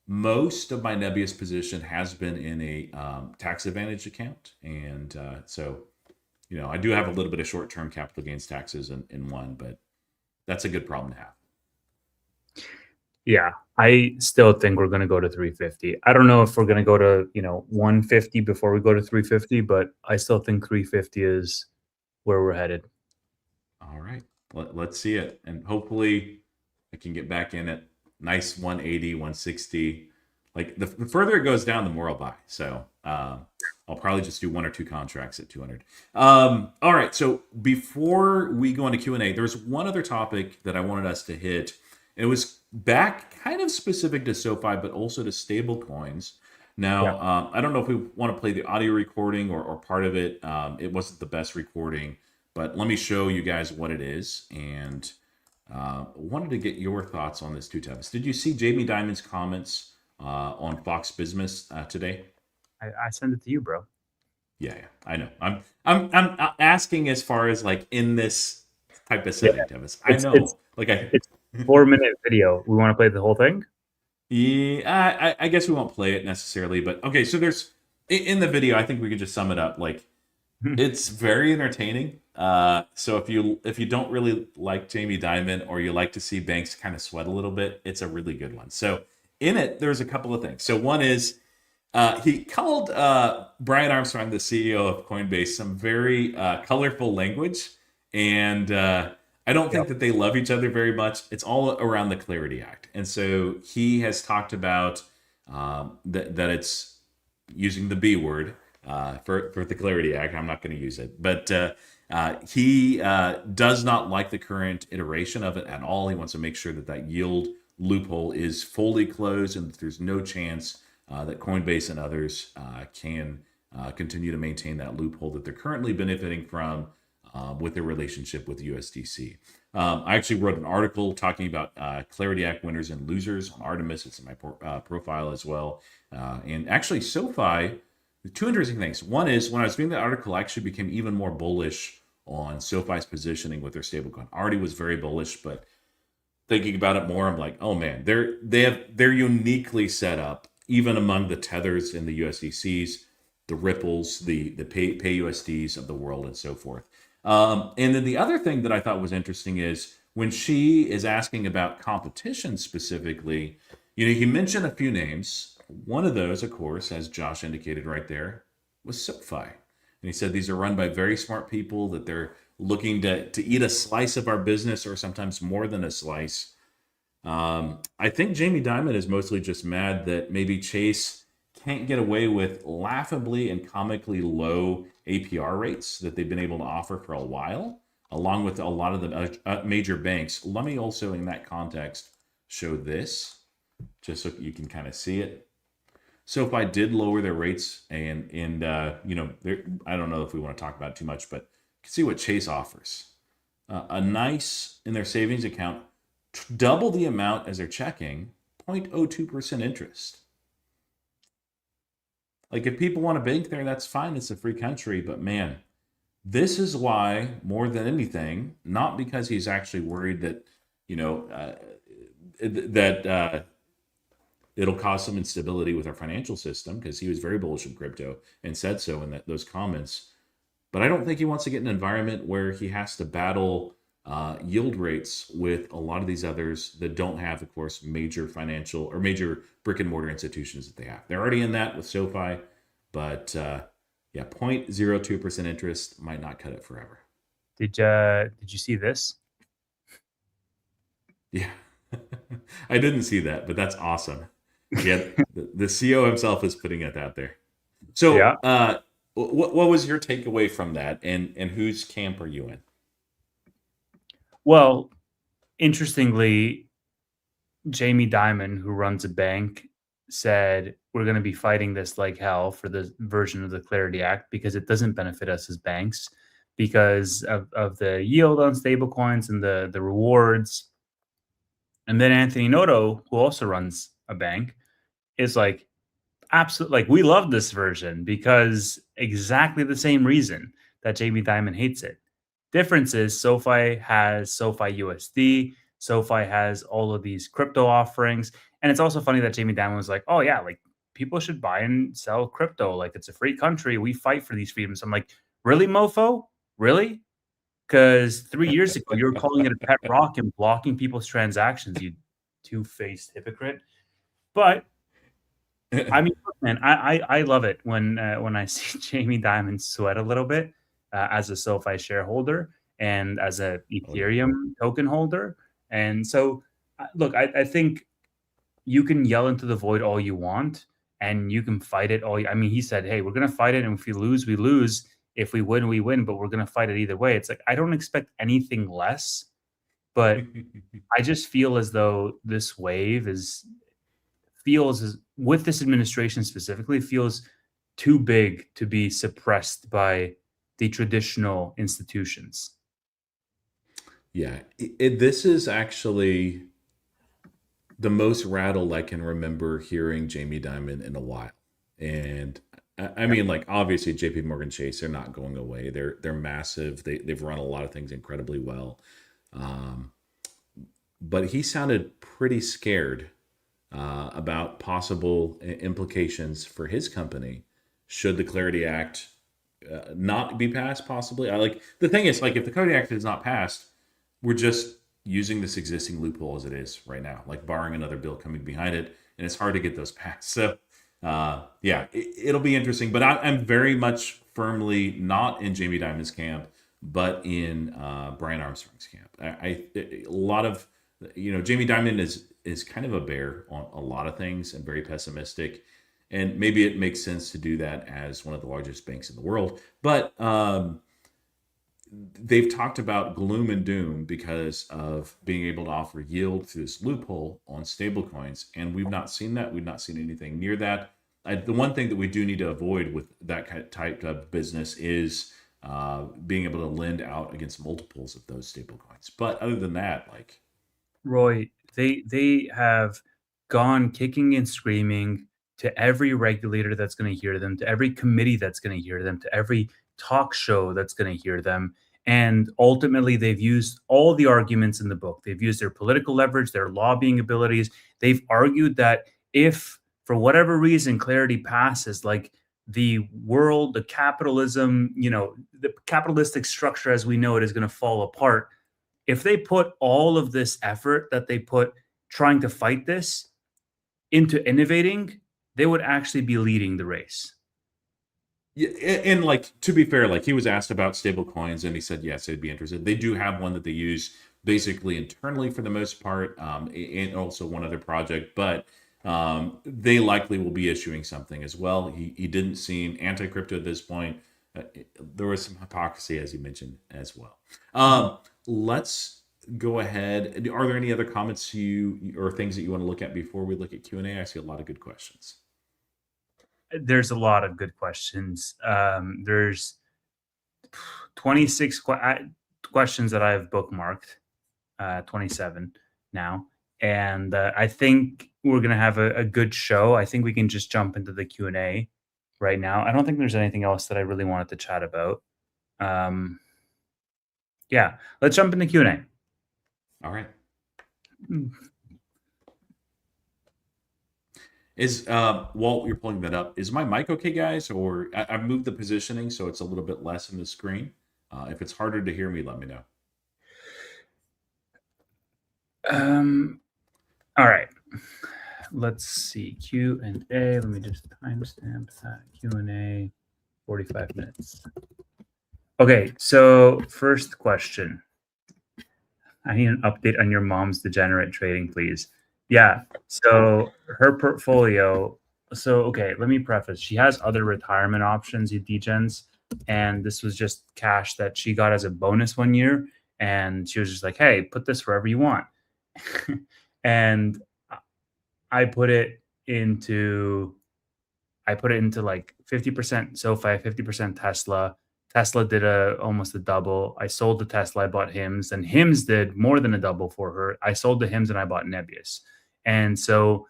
most of my Nebius position has been in a tax advantage account. And so, I do have a little bit of short-term capital gains taxes in one, but that's a good problem to have. Yeah, I still think we're going to go to 350. I don't know if we're going to go to, 150 before we go to 350, but I still think 350 is where we're headed. All right. Let's see it. And hopefully I can get back in at nice 180, 160. Like the further it goes down, the more I'll buy. So I'll probably just do one or two contracts at 200. All right. So before we go into Q&A, there's one other topic that I wanted us to hit. It was back kind of specific to SoFi, but also to stable coins. Now, I don't know if we want to play the audio recording or part of it. It wasn't the best recording, but let me show you guys what it is. And wanted to get your thoughts on this too, Tevis. Did you see Jamie Dimon's comments on Fox Business today? I send it to you, bro. Yeah, I know. I'm asking as far as like in this type of setting, Tevis. I know. It's 4-minute video. We want to play the whole thing? Yeah, I guess we won't play it necessarily, but okay. So there's in the video. I think we could just sum it up. Like it's very entertaining. So if you don't really like Jamie Dimon or you like to see banks kind of sweat a little bit, it's a really good one. So in it, there's a couple of things. So one is he called Brian Armstrong, the CEO of Coinbase, some very colorful language, and I don't think that they love each other very much. It's all around the Clarity Act. And so he has talked about that it's using the B word for the Clarity Act. I'm not going to use it. But he does not like the current iteration of it at all. He wants to make sure that yield loophole is fully closed and that there's no chance that Coinbase and others can continue to maintain that loophole that they're currently benefiting from with their relationship with USDC. I actually wrote an article talking about Clarity Act winners and losers on Artemis. It's in my profile as well. And actually, SoFi, two interesting things. One is when I was doing that article, I actually became even more bullish on SoFi's positioning with their stablecoin. I already was very bullish, but thinking about it more, I'm like, oh man, they're uniquely set up, even among the tethers and the USDCs, the Ripples, the pay USDs of the world, and so forth. And then the other thing that I thought was interesting is when she is asking about competition specifically, he mentioned a few names. One of those, of course, as Josh indicated right there, was SoFi. And he said these are run by very smart people, that they're looking to eat a slice of our business or sometimes more than a slice. I think Jamie Dimon is mostly just mad that maybe Chase can't get away with laughably and comically low APR rates that they've been able to offer for a while, along with a lot of the major banks. Let me also, in that context, show this, just so you can kind of see it. SoFi did lower their rates, and I don't know if we want to talk about it too much, but you can see what Chase offers. A nice, in their savings account, double the amount as their checking, 0.02% interest. Like if people want to bank there, that's fine. It's a free country, but man, This is why, more than anything, not because he's actually worried that, you know, that it'll cause some instability with our financial system, because he was very bullish in crypto and said so in those comments. But I don't think he wants to get in an environment where he has to battle yield rates with a lot of these others that don't have, of course, major financial or major brick and mortar institutions that they have. They're already in that with SoFi, but yeah, 0.02% interest might not cut it forever. Did you see this? Yeah, I didn't see that, but that's awesome. Yeah, the CEO himself is putting it out there. Yeah. So, what was your takeaway from that, and whose camp are you in? Well, interestingly, Jamie Dimon, who runs a bank, said we're going to be fighting this like hell for the version of the Clarity Act because it doesn't benefit us as banks because of the yield on stablecoins and the rewards. And then Anthony Noto, who also runs a bank, is like, absolutely, like we love this version because exactly the same reason that Jamie Dimon hates it. Difference is SoFi has SoFi USD, SoFi has all of these crypto offerings, and it's also funny that Jamie Dimon was like, "Oh yeah, like people should buy and sell crypto. Like it's a free country. We fight for these freedoms." I'm like, "Really, mofo? Really?" Because 3 years ago you were calling it a pet rock and blocking people's transactions. You two-faced hypocrite. But I mean, look, man, I love it when I see Jamie Dimon sweat a little bit as a SoFi shareholder and as a Oh yeah. Ethereum token holder. And so, look, I think you can yell into the void all you want, and you can fight it all. I mean, he said, "Hey, we're gonna fight it, and if we lose, we lose. If we win, we win. But we're gonna fight it either way." It's like I don't expect anything less, but I just feel as though this wave is feels as with this administration specifically feels too big to be suppressed by the traditional institutions. Yeah, this is actually the most rattled I can remember hearing Jamie Dimon in a while. And I Yep. mean, like obviously JP Morgan Chase, they're not going away. They're massive. They've run a lot of things incredibly well. Um, but he sounded pretty scared about possible implications for his company should the Clarity Act not be passed. Possibly, I like the thing is like if the Clarity Act is not passed, we're just using this existing loophole as it is right now, like barring another bill coming behind it, and it's hard to get those passed. So, yeah, it'll be interesting. But I'm very much firmly not in Jamie Dimon's camp, but in Brian Armstrong's camp. A lot of Jamie Dimon is kind of a bear on a lot of things and very pessimistic. And maybe it makes sense to do that as one of the largest banks in the world. But they've talked about gloom and doom because of being able to offer yield through this loophole on stablecoins, and we've not seen that. We've not seen anything near that. The one thing that we do need to avoid with that kind of type of business is being able to lend out against multiples of those stablecoins. But other than that, like, Roy, they have gone kicking and screaming to every regulator that's going to hear them, to every committee that's going to hear them, to every talk show that's going to hear them. And ultimately, they've used all the arguments in the book. They've used their political leverage, their lobbying abilities. They've argued that if, for whatever reason, clarity passes, like the world, the capitalism, the capitalistic structure as we know it is going to fall apart if they put all of this effort that they put trying to fight this into innovating, they would actually be leading the race. yeah, and like to be fair, like he was asked about stable coins, and he said yes, they'd be interested. They do have one that they use basically internally for the most part, and also one other project, but they likely will be issuing something as well. He didn't seem anti crypto at this point. There was some hypocrisy, as you mentioned, as well. Mhm. Let's go ahead. Are there any other comments you or things that you want to look at before we look at Q&A? I see a lot of good questions. There's a lot of good questions. There's 26 questions that I've bookmarked, 27 now. And I think we're going to have a good show. I think we can just jump into the Q&A right now. I don't think there's anything else that I really wanted to chat about. Um, yeah, let's jump into Q&A. All right. Mm. Is while you're pulling that up, is my mic okay, guys? Or I moved the positioning so it's a little bit less in the screen. If it's harder to hear me, let me know. All right. Let's see. Q&A. Let me just timestamp that. Q&A, 45 minutes. Okay, so first question. I need an update on your mom's degenerate trading, please. Yeah. So her portfolio. So okay, let me preface. She has other retirement options, degens, and this was just cash that she got as a bonus one year. And she was just like, "Hey, put this wherever you want." And I put it into like 50% SoFi, 50% Tesla. Tesla did almost a double. I sold the Tesla, I bought Hims, and Hims did more than a double for her. I sold the Hims and I bought Nebius. And so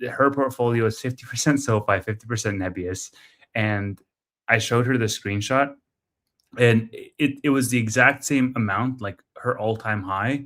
her portfolio is 50% SoFi, 50% Nebius. And I showed her the screenshot, and it was the exact same amount, like her all-time high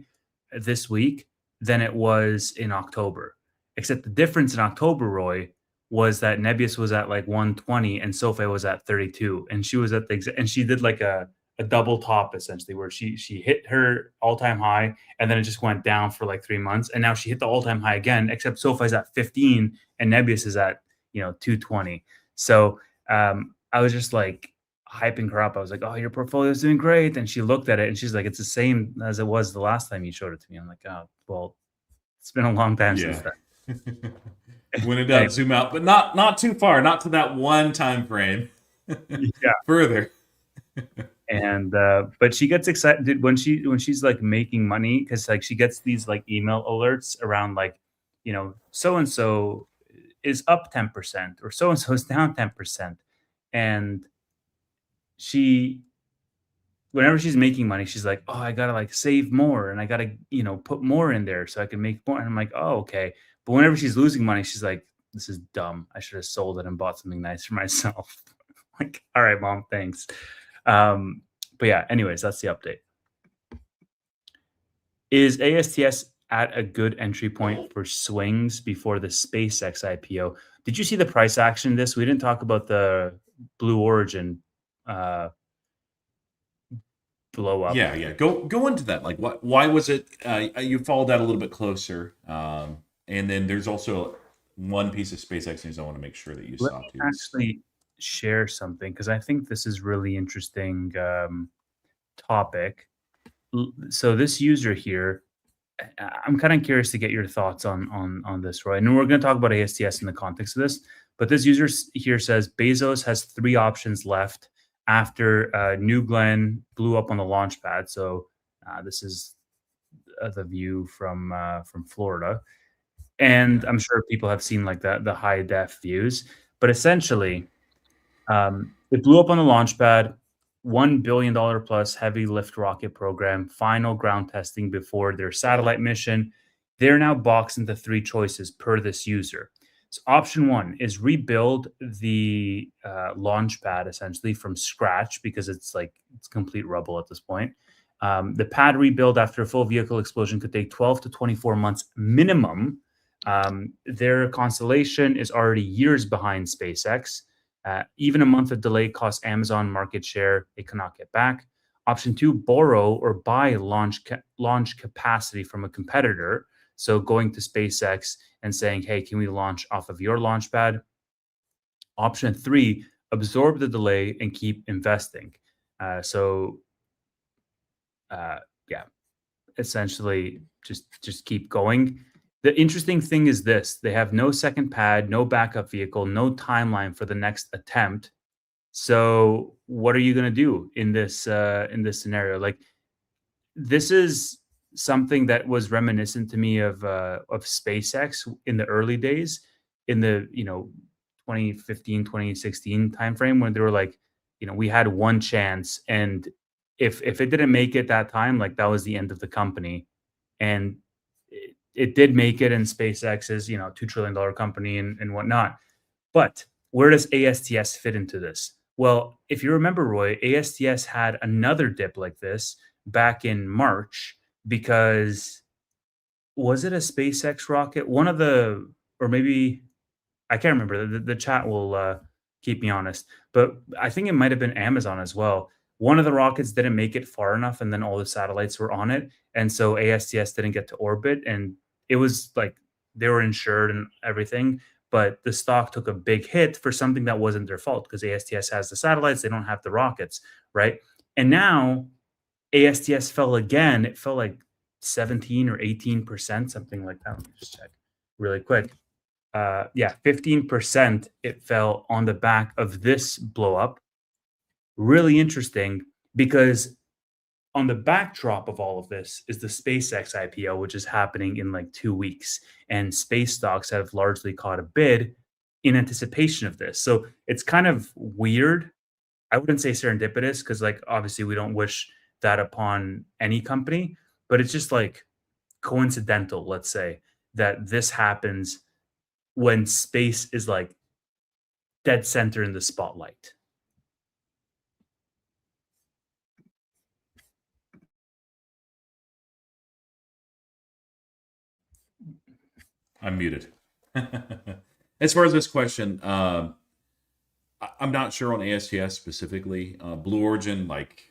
this week, than it was in October. Except the difference in October, Roy, was that Nebius was at like 120 and SoFi was at 32. And she was at and she did like a double top essentially, where she hit her all-time high and then it just went down for like 3 months. And now she hit the all-time high again, except SoFi's at 15 and Nebius is at 220. So I was just like hyping her up. I was like, "Oh, your portfolio is doing great." And she looked at it and she's like, "It's the same as it was the last time you showed it to me." I'm like, "Oh, well, it's been a long time since Yeah. then." When in Anyway, doubt, zoom out, but not too far, not to that one time frame. yeah. Further. And but she gets excited when she's like making money, because like she gets these like email alerts around like, so and so is up 10% or so and so is down 10%. And she whenever she's making money, she's like, "Oh, I gotta like save more and I gotta, put more in there so I can make more." And I'm like, "Oh, okay." But whenever she's losing money, she's like, "This is dumb. I should have sold it and bought something nice for myself." Like, all right, mom, thanks. But yeah, anyways, that's the update. Is ASTS at a good entry point for swings before the SpaceX IPO? Did you see the price action this? We didn't talk about the Blue Origin uh, blow up. Yeah. Go into that. Like, why was it? You followed that a little bit closer, and then there's also one piece of SpaceX news I want to make sure that you Let saw me too. actually share something because I think this is really interesting topic. So this user here, I'm kind of curious to get your thoughts on this, Roy. And we're going to talk about ASTS in the context of this. But this user here says Bezos has 3 options left after New Glenn blew up on the launch pad. So this is the view from Florida, and Yeah. I'm sure people have seen like the high def views. But essentially, it blew up on the launch pad. $1 billion plus heavy lift rocket program, final ground testing before their satellite mission. They're now boxed into 3 choices per this user. So option one is rebuild the launch pad essentially from scratch, because it's complete rubble at this point. The pad rebuild after a full vehicle explosion could take 12 to 24 months minimum. Their constellation is already years behind SpaceX. Even a month of delay costs Amazon market share they cannot get back. Option two, borrow or buy launch capacity from a competitor. So going to SpaceX and saying, "Hey, can we launch off of your launch pad?" Option three, absorb the delay and keep investing. So yeah, essentially just keep going. The interesting thing is this: they have no second pad, no backup vehicle, no timeline for the next attempt. So what are you going to do in this scenario? Like, this is something that was reminiscent to me of SpaceX in the early days, in the 2015 2016 timeframe, when they were like, we had one chance, and if it didn't make it that time, like that was the end of the company. And it did make it, and SpaceX is $2 trillion company and whatnot. But where does ASTS fit into this? Well, if you remember, Roy, ASTS had another dip like this back in March because was it a SpaceX rocket? One of the, or maybe I can't remember. The chat will keep me honest, but I think it might have been Amazon as well. One of the rockets didn't make it far enough, and then all the satellites were on it, and so ASTS didn't get to orbit, and it was like they were insured and everything, but the stock took a big hit for something that wasn't their fault because ASTS has the satellites, they don't have the rockets, right? And now ASTS fell again. It fell like 17 or 18%, something like that. Let me just check really quick. Yeah, 15% it fell on the back of this blow up. Really interesting because on the backdrop of all of this is the SpaceX IPO, which is happening in like 2 weeks. And space stocks have largely caught a bid in anticipation of this. So it's kind of weird. I wouldn't say serendipitous because, like, obviously we don't wish that upon any company, but it's just like coincidental, let's say, that this happens when space is like dead center in the spotlight. I'm muted. As far as this question, I'm not sure on ASTS specifically. Blue Origin, like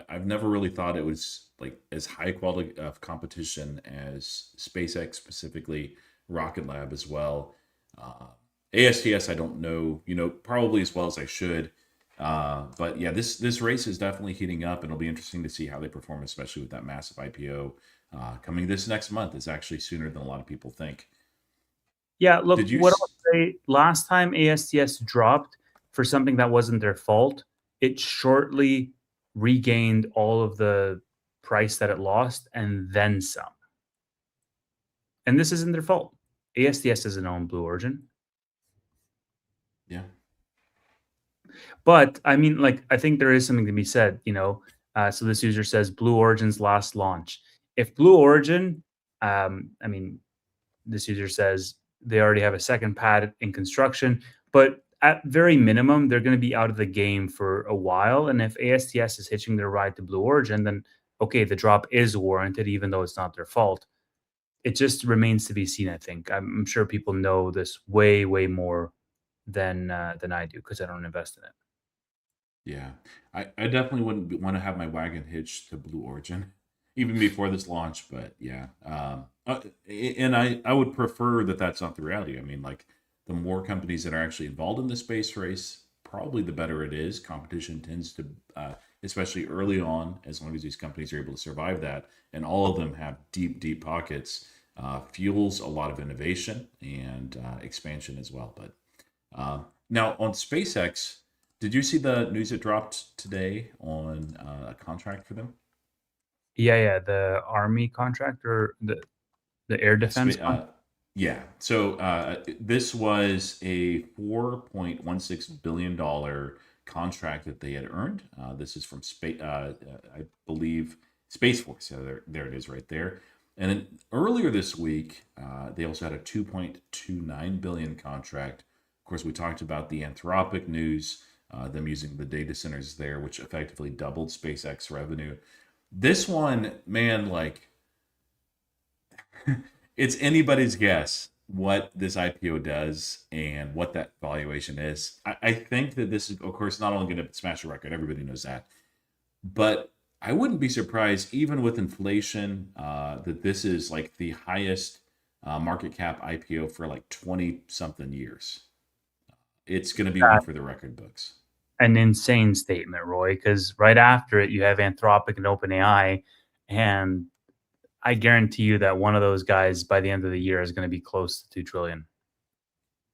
I've never really thought it was like as high quality of competition as SpaceX specifically, Rocket Lab as well. Uh, ASTS, I don't know, probably as well as I should. But yeah, this race is definitely heating up, and it'll be interesting to see how they perform, especially with that massive IPO coming this next month. Is actually sooner than a lot of people think. Yeah, look, Did you? what I'll say, last time ASTS dropped for something that wasn't their fault, it shortly regained all of the price that it lost and then some. And this isn't their fault. ASTS doesn't own Blue Origin. Yeah. But I mean, like, I think there is something to be said, you know. So this user says Blue Origin's last launch. If Blue Origin, I mean, this user says they already have a second pad in construction, but at very minimum, they're going to be out of the game for a while. And if ASTS is hitching their ride to Blue Origin, then okay, the drop is warranted, even though it's not their fault. It just remains to be seen. I think I'm sure people know this way, way more than I do because I don't invest in it. Yeah, I definitely wouldn't want to have my wagon hitched to Blue Origin, even before this launch. But yeah, and I would prefer that that's not the reality. I mean, like the more companies that are actually involved in the space race, probably the better it is. Competition tends to, especially early on, as long as these companies are able to survive that, and all of them have deep, deep pockets, fuels a lot of innovation and expansion as well. But now on SpaceX. Did you see the news that dropped today on a contract for them? Yeah, yeah, the army contract or the air defense contract. Yeah. So this was a $4.16 billion contract that they had earned. This is from space, I believe, Space Force. Yeah, there it is, right there. And then earlier this week, they also had a 2.29 billion contract. Of course, we talked about the Anthropic news, them using the data centers there, which effectively doubled SpaceX revenue. This one, man, like it's anybody's guess what this IPO does and what that valuation is. I think that this is, of course, not only going to smash a record, everybody knows that, but I wouldn't be surprised, even with inflation, that this is like the highest market cap IPO for like 20 something years. It's going to be one for the record books. An insane statement, Roy, because right after it, you have Anthropic and OpenAI, and I guarantee you that one of those guys by the end of the year is going to be close to 2 trillion.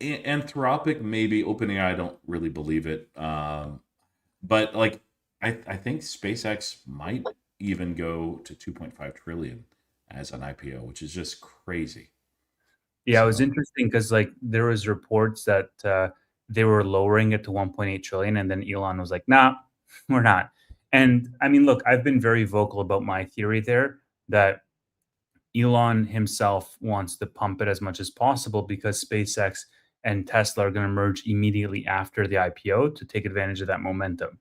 Anthropic, maybe OpenAI. I don't really believe it, but like I think SpaceX might even go to 2.5 trillion as an IPO, which is just crazy. Yeah, it was So interesting because like there was reports that they were lowering it to 1.8 trillion, and then Elon was like, "Nah, we're not." And I mean, look, I've been very vocal about my theory there that Elon himself wants to pump it as much as possible because SpaceX and Tesla are going to merge immediately after the IPO to take advantage of that momentum.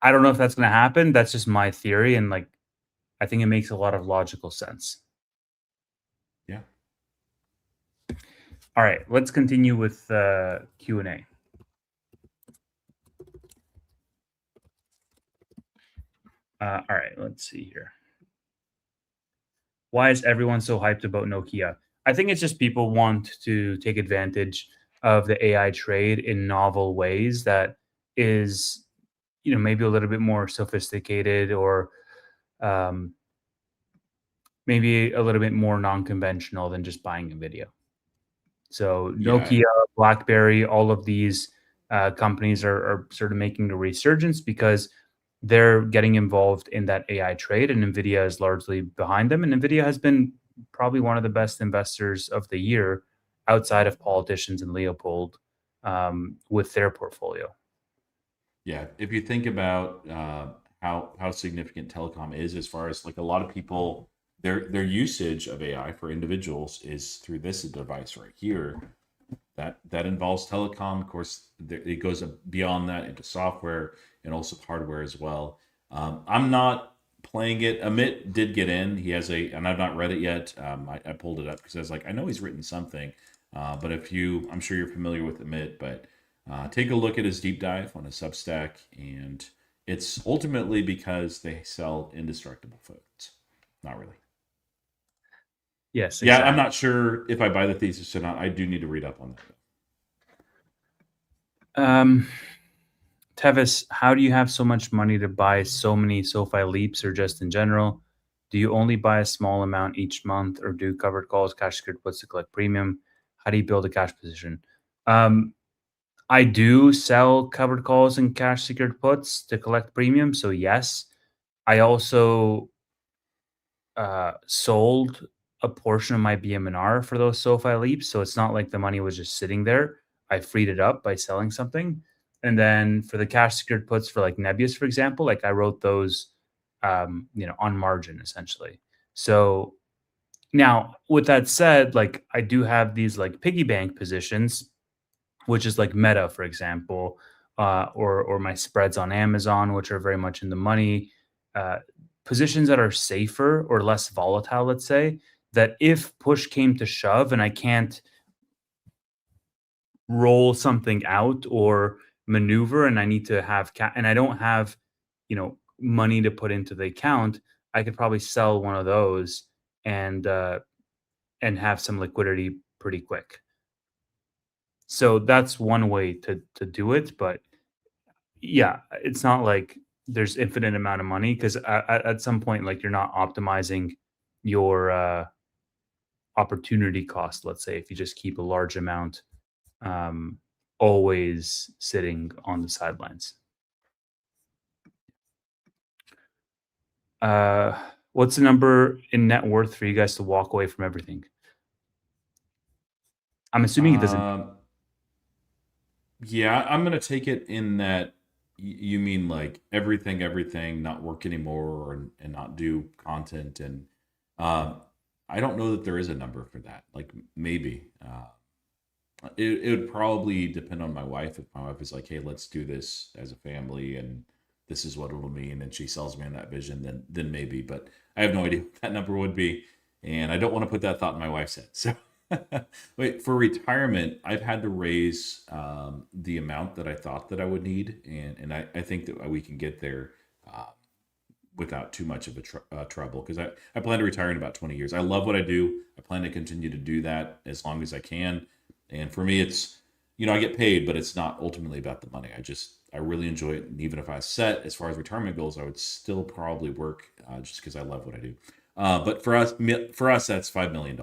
I don't know if that's going to happen. That's just my theory, and like I think it makes a lot of logical sense. Yeah. All right, let's continue with Q&A. All right, let's see here. Why is everyone so hyped about Nokia? I think it's just people want to take advantage of the AI trade in novel ways that is, maybe a little bit more sophisticated or um, maybe a little bit more non-conventional than just buying a video. So Yeah. Nokia, BlackBerry, all of these companies are sort of making a resurgence because they're getting involved in that AI trade, and NVIDIA is largely behind them. And NVIDIA has been probably one of the best investors of the year outside of politicians and Leopold with their portfolio. Yeah, if you think about how significant telecom is, as far as like a lot of people, their usage of AI for individuals is through this device right here. That involves telecom. Of course, it goes beyond that into software and also hardware as well. I'm not playing it. Amit did get in. He has and I've not read it yet. I pulled it up because I was like, I know he's written something. But I'm sure you're familiar with Amit, but take a look at his deep dive on his Substack, and it's ultimately because they sell indestructible phones. Not really. Yes, Yeah, I'm exactly. not sure if I buy the thesis or not. I do need to read up on that. Um, Tevis, how do you have so much money to buy so many SoFi leaps or just in general? Do you only buy a small amount each month or do covered calls, cash secured puts to collect premium? How do you build a cash position? Um, I do sell covered calls and cash secured puts to collect premium. So, yes, I also sold a portion of my BM&R for those SoFi leaps. So it's not like the money was just sitting there. I freed it up by selling something. And then for the cash secured puts for like Nebius, for example, like I wrote those, on margin essentially. So now with that said, like I do have these like piggy bank positions, which is like Meta, for example, or my spreads on Amazon, which are very much in the money. Uh, Positions that are safer or less volatile, let's say, that if push came to shove and I can't roll something out or maneuver and I need to have and I don't have, money to put into the account, I could probably sell one of those and and have some liquidity pretty quick. So that's one way to do it, but yeah, it's not like there's infinite amount of money because at some point, like you're not optimizing your opportunity cost. Let's say if you just keep a large amount um, always sitting on the sidelines. Uh, what's the number in net worth for you guys to walk away from everything? I'm assuming it doesn't. Um, yeah, I'm gonna take it in that you mean like everything, not work anymore, and not do content, and uh, I don't know that there is a number for that. Like maybe it would probably depend on my wife. If my wife is like, "Hey, let's do this as a family, and this is what it'll mean," and she sells me on that vision, then maybe. But I have no idea what that number would be, and I don't want to put that thought in my wife's head. So, wait, for retirement, I've had to raise the amount that I thought that I would need, and I think that we can get there. Uh, Without too much of a trouble, because I plan to retire in about 20 years. I love what I do. I plan to continue to do that as long as I can. And for me, it's, I get paid, but it's not ultimately about the money. I really enjoy it. And even if I set as far as retirement goals, I would still probably work just because I love what I do. But for us, that's $5 million.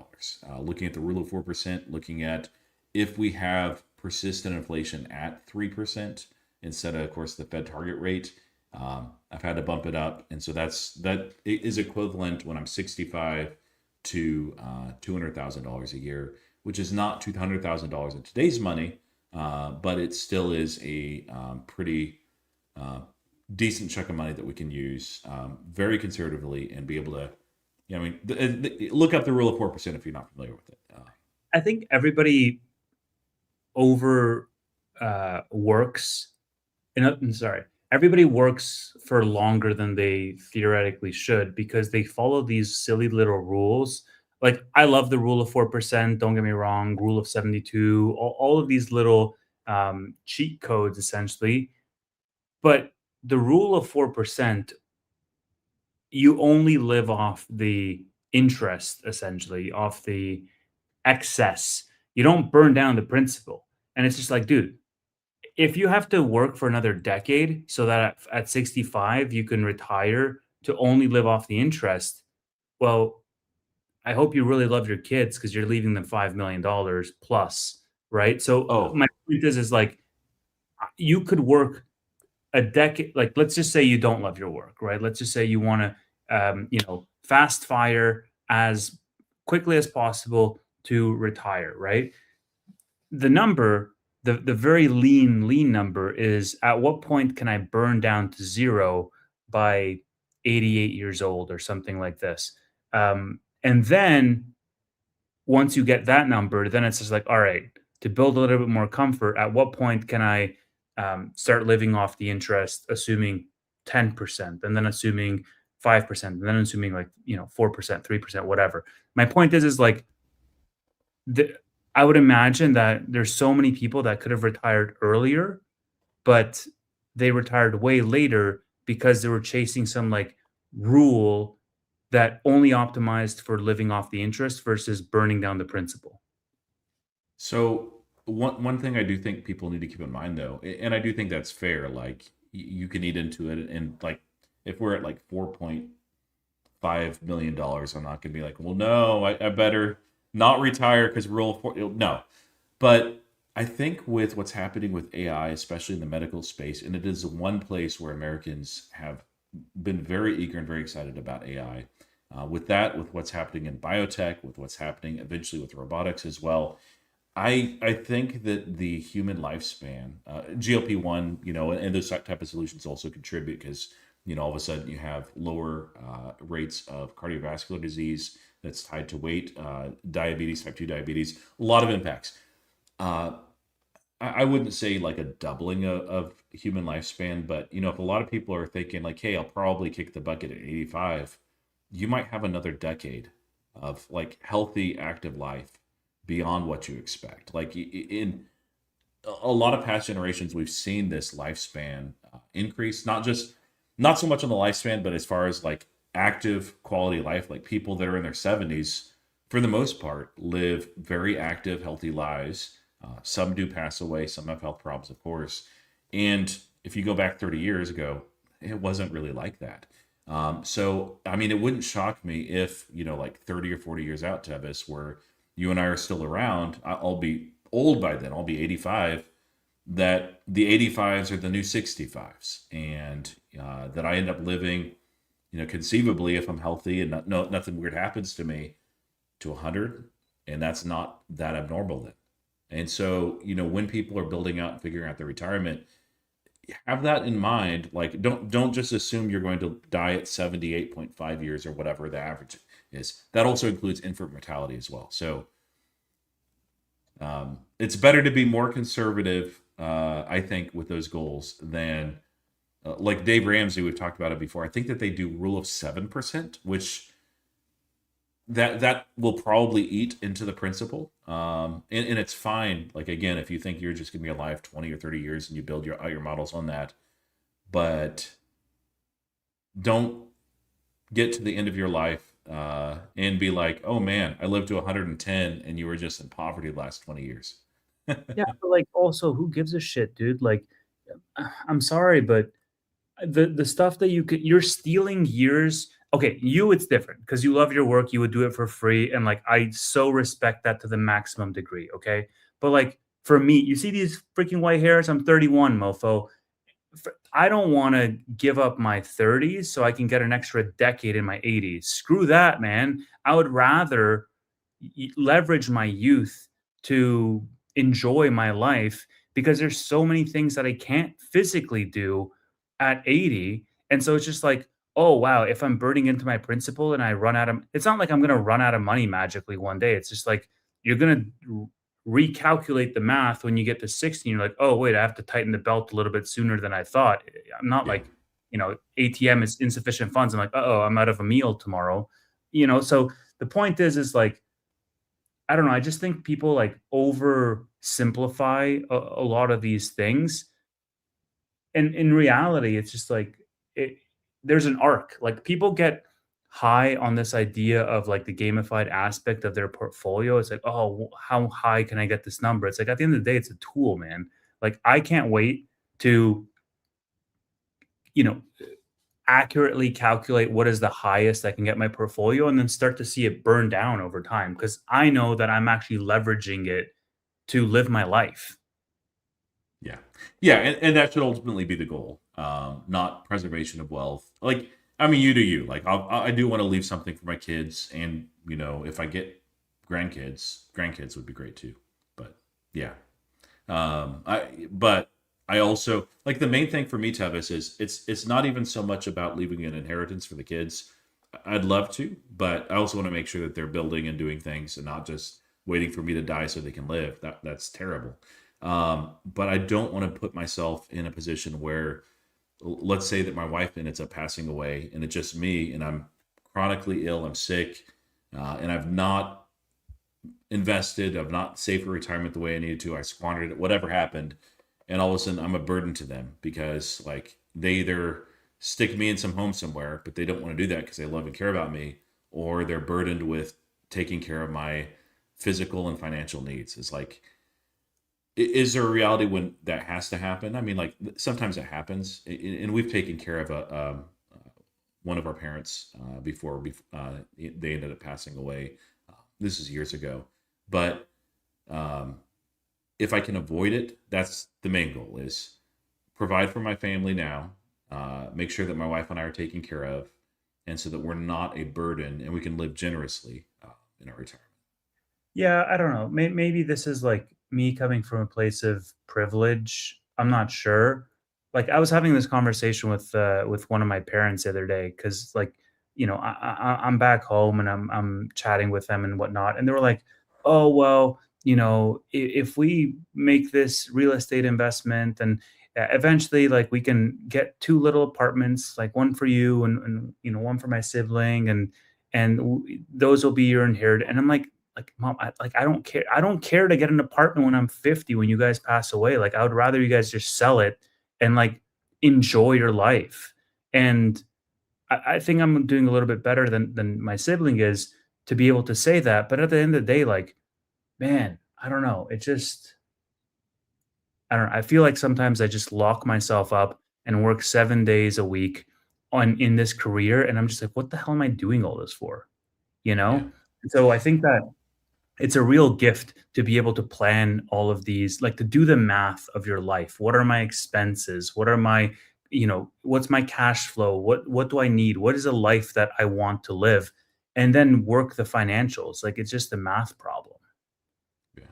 Looking at the rule of 4%, looking at if we have persistent inflation at 3% instead of course, the Fed target rate. I've had to bump it up, and so that is equivalent when I'm 65 to $200,000 a year, which is not $200,000 in today's money, but it still is a pretty uh, decent chunk of money that we can use very conservatively and be able to. Yeah, I mean, look up the rule of 4% if you're not familiar with it. I think everybody over works. I'm sorry. Everybody works for longer than they theoretically should because they follow these silly little rules. Like I love the rule of 4%. Don't get me wrong. Rule of 72. All of these little cheat codes, essentially. But the rule of 4%, you only live off the interest, essentially, off the excess. You don't burn down the principal. And it's just like, dude, if you have to work for another decade so that at 65 you can retire to only live off the interest, well, I hope you really love your kids because you're leaving them $5 million plus, right? So Oh, my point is like you could work a decade. Like let's just say you don't love your work, right? Let's just say you want to, fast fire as quickly as possible to retire, right? The number, the very lean number is at what point can I burn down to 0 by 88 years old or something like this? And then once you get that number, then it's just like, all right, to build a little bit more comfort, at what point can I start living off the interest, assuming 10%, and then assuming 5%, and then assuming like, 4%, 3%, whatever. My point is like the I would imagine that there's so many people that could have retired earlier, but they retired way later because they were chasing some like rule that only optimized for living off the interest versus burning down the principal. so one thing I do think people need to keep in mind though, and I do think that's fair. Like you can eat into it, and like if we're at like $4.5 million, I'm not going to be like, well, no, I better not retire because rule four. No, but I think with what's happening with AI, especially in the medical space, and it is one place where Americans have been very eager and very excited about AI. With that, with what's happening in biotech, with what's happening eventually with robotics as well, I think that the human lifespan, GLP-1, and those type of solutions also contribute because all of a sudden you have lower rates of cardiovascular disease that's tied to weight, diabetes, type 2 diabetes, a lot of impacts. Uh, I wouldn't say like a doubling of human lifespan, but if a lot of people are thinking like, hey, I'll probably kick the bucket at 85, you might have another decade of like healthy, active life beyond what you expect. Like in a lot of past generations, we've seen this lifespan increase, not so much on the lifespan, but as far as like active quality of life, like people that are in their 70s, for the most part, live very active, healthy lives. Some do pass away, some have health problems, of course. And if you go back 30 years ago, it wasn't really like that. So, I mean, it wouldn't shock me if, like 30 or 40 years out, Tevis, where you and I are still around, I'll be old by then, I'll be 85, that the 85s are the new 65s. And that I end up living, conceivably, if I'm healthy and nothing weird happens to me, to 100. And that's not that abnormal then. And so, when people are building out and figuring out their retirement, have that in mind. Like, don't just assume you're going to die at 78.5 years or whatever the average is. That also includes infant mortality as well. So, it's better to be more conservative, I think, with those goals than like Dave Ramsey. We've talked about it before. I think that they do rule of 7%, which that will probably eat into the principle. And it's fine. Like again, if you think you're just gonna be alive 20 or 30 years and you build your models on that, but don't get to the end of your life and be like, oh man, I lived to 110 and you were just in poverty the last 20 years. Yeah, but like also who gives a shit, dude? Like I'm sorry, but the stuff that you're stealing years. Okay, you it's different because you love your work, you would do it for free, and like I so respect that to the maximum degree. Okay, but like for me, you see these freaking white hairs. I'm 31, mofo. I don't want to give up my 30s so I can get an extra decade in my 80s. Screw that, man. I would rather leverage my youth to enjoy my life because there's so many things that I can't physically do at 80. And so it's just like, oh wow, if I'm burning into my principal and I run out of it's not like I'm going to run out of money magically one day. It's just like you're going to recalculate the math when you get to 60 and you're like, oh wait, I have to tighten the belt a little bit sooner than I thought. I'm not Yeah. like, ATM is insufficient funds. I'm like, oh, I'm out of a meal tomorrow. So the point is like, I don't know. I just think people like oversimplify a lot of these things. And in reality, it's just like it there's an arc. Like people get high on this idea of like the gamified aspect of their portfolio. It's like, oh, how high can I get this number? It's like at the end of the day, it's a tool, man. Like I can't wait to, you know, accurately calculate what is the highest I can get my portfolio and then start to see it burn down over time because I know that I'm actually leveraging it to live my life. Yeah. Yeah, and that should ultimately be the goal, not preservation of wealth. Like, I mean, you do you. Like, I do want to leave something for my kids, and if I get grandkids would be great too. But yeah, but I also like the main thing for me, Tevis, is it's not even so much about leaving an inheritance for the kids. I'd love to, but I also want to make sure that they're building and doing things and not just waiting for me to die so they can live. That's terrible. But I don't want to put myself in a position where, let's say that my wife ends up passing away, and it's just me, and I'm chronically ill, I'm sick, and I've not invested, I've not saved for retirement the way I needed to. I squandered it, whatever happened, and all of a sudden I'm a burden to them because like they either stick me in some home somewhere, but they don't want to do that because they love and care about me, or they're burdened with taking care of my physical and financial needs. It's like, is there a reality when that has to happen? I mean, like sometimes it happens, and we've taken care of one of our parents before they ended up passing away. This is years ago, but um, if I can avoid it, that's the main goal: is provide for my family now, make sure that my wife and I are taken care of, and so that we're not a burden and we can live generously in our retirement. Yeah, I don't know. Maybe this is like me coming from a place of privilege. I'm not sure. Like I was having this conversation with one of my parents the other day because like I'm back home and I'm chatting with them and whatnot, and they were like, "Oh well, if we make this real estate investment and eventually like we can get two little apartments, like one for you and one for my sibling, and those will be your inheritance." And I'm like, "Mom, I don't care. I don't care to get an apartment when I'm 50 when you guys pass away. Like, I would rather you guys just sell it and, like, enjoy your life." And I think I'm doing a little bit better than my sibling is to be able to say that, but at the end of the day, like, man, I don't know. It just I don't know. I feel like sometimes I just lock myself up and work 7 days a week on in this career, and I'm just like, "What the hell am I doing all this for?" You Yeah, know? And so I think that it's a real gift to be able to plan all of these, like to do the math of your life. What are my expenses? What are my, what's my cash flow? What do I need? What is a life that I want to live? And then work the financials. Like it's just a math problem. yeah.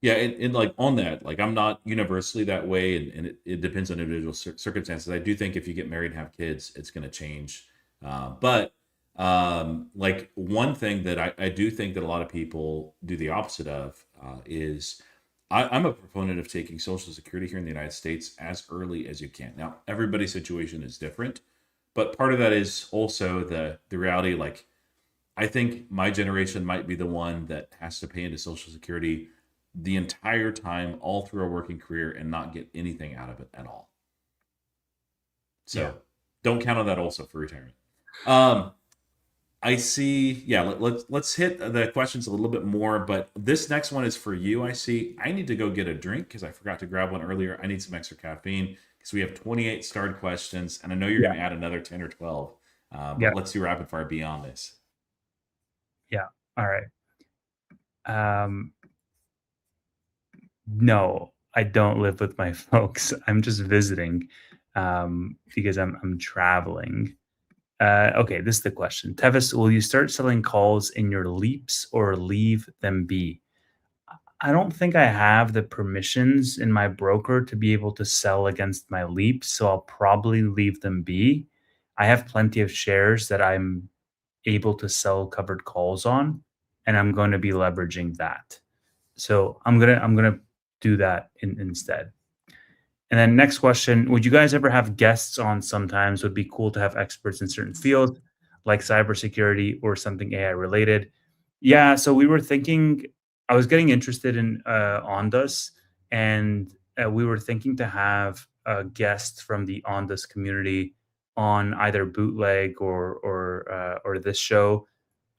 Yeah, and like on that, like I'm not universally that way, and it depends on individual circumstances. I do think if you get married and have kids, it's going to change. But like one thing that I do think that a lot of people do the opposite of is I'm a proponent of taking Social Security here in the United States as early as you can. Now, everybody's situation is different, but part of that is also the reality. Like I think my generation might be the one that has to pay into Social Security the entire time, all through a working career, and not get anything out of it at all. Yeah. So don't count on that also for retirement. Um, I see. Yeah, let's hit the questions a little bit more. But this next one is for you. I see. I need to go get a drink because I forgot to grab one earlier. I need some extra caffeine because we have 28 starred questions, and I know you're Yeah. going to add another 10 or 12. Yeah. But let's do rapid fire beyond this. Yeah. All right. Um, no, I don't live with my folks. I'm just visiting because I'm traveling. Okay, this is the question. Tevis, will you start selling calls in your leaps or leave them be? I don't think I have the permissions in my broker to be able to sell against my leaps, so I'll probably leave them be. I have plenty of shares that I'm able to sell covered calls on, and I'm going to be leveraging that. So I'm gonna do that instead. And then next question, would you guys ever have guests on sometimes? Would be cool to have experts in certain fields like cybersecurity or something AI related. Yeah, so we were thinking I was getting interested in Ondas and we were thinking to have a guest from the Ondas community on either bootleg or this show.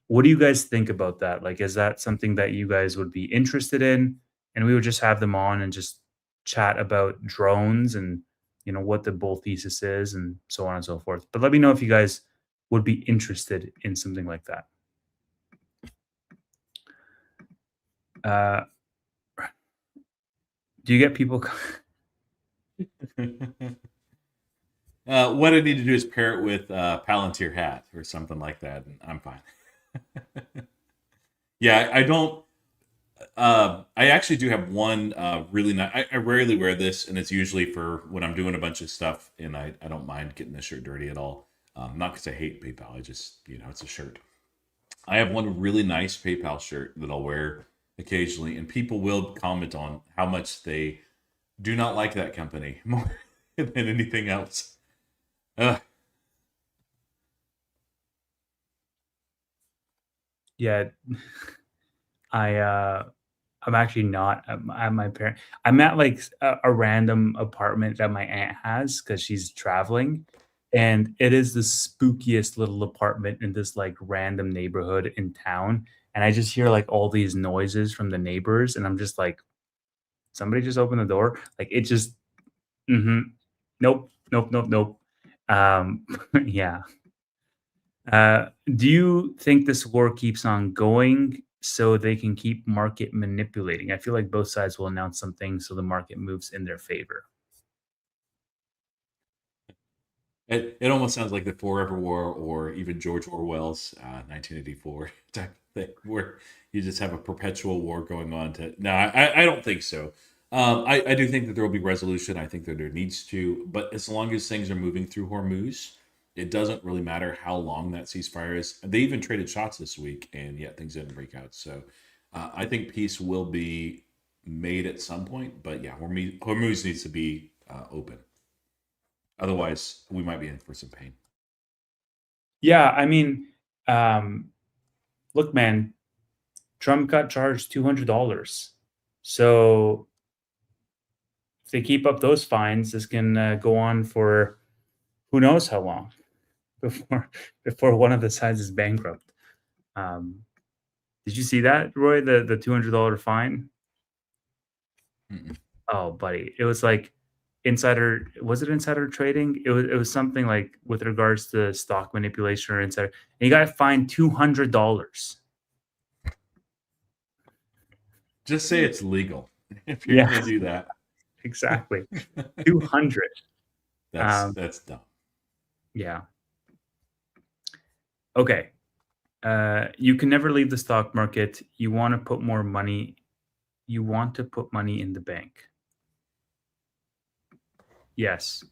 What do you guys think about that? Like, is that something that you guys would be interested in? And we would just have them on and just chat about drones and what the bull thesis is and so on and so forth. But let me know if you guys would be interested in something like that. Uh, do you get people? What I need to do is pair it with Palantir hat or something like that, and I'm fine. Yeah, I don't. I actually do have one really nice. I rarely wear this, and it's usually for when I'm doing a bunch of stuff, and I don't mind getting this shirt dirty at all. Not because I hate PayPal. I just it's a shirt. I have one really nice PayPal shirt that I'll wear occasionally, and people will comment on how much they do not like that company more than anything else. Ugh. Yeah, I I'm actually not at my parent. I'm at like a random apartment that my aunt has because she's traveling, and it is the spookiest little apartment in this like random neighborhood in town. And I just hear like all these noises from the neighbors, and I'm just like, somebody just open the door. Like it just, hmm nope, nope, nope, nope. Yeah. Do you think this war keeps on going so they can keep market manipulating? I feel like both sides will announce something so the market moves in their favor. It almost sounds like the Forever War or even George Orwell's 1984 type of thing, where you just have a perpetual war going on. No, I don't think so. I do think that there will be resolution. I think that there needs to, but as long as things are moving through Hormuz, it doesn't really matter how long that ceasefire is. They even traded shots this week, and yet things didn't break out. So I think peace will be made at some point. But yeah, Hormuz needs to be open. Otherwise, we might be in for some pain. Yeah, I mean, um, look, man, Trump got charged $200. So if they keep up those fines, this can go on for who knows how long before before one of the sides is bankrupt. Um, did you see that, Roy? The $200 fine? Mm-mm. Oh, buddy, it was like insider was it insider trading? It was something like with regards to stock manipulation or insider. And you got fined $200. Just say it's legal if you're Yeah, going to do that. exactly. 200. Um, That's dumb. yeah. Okay. You can never leave the stock market. You want to put more money. You want to put money in the bank. Yes.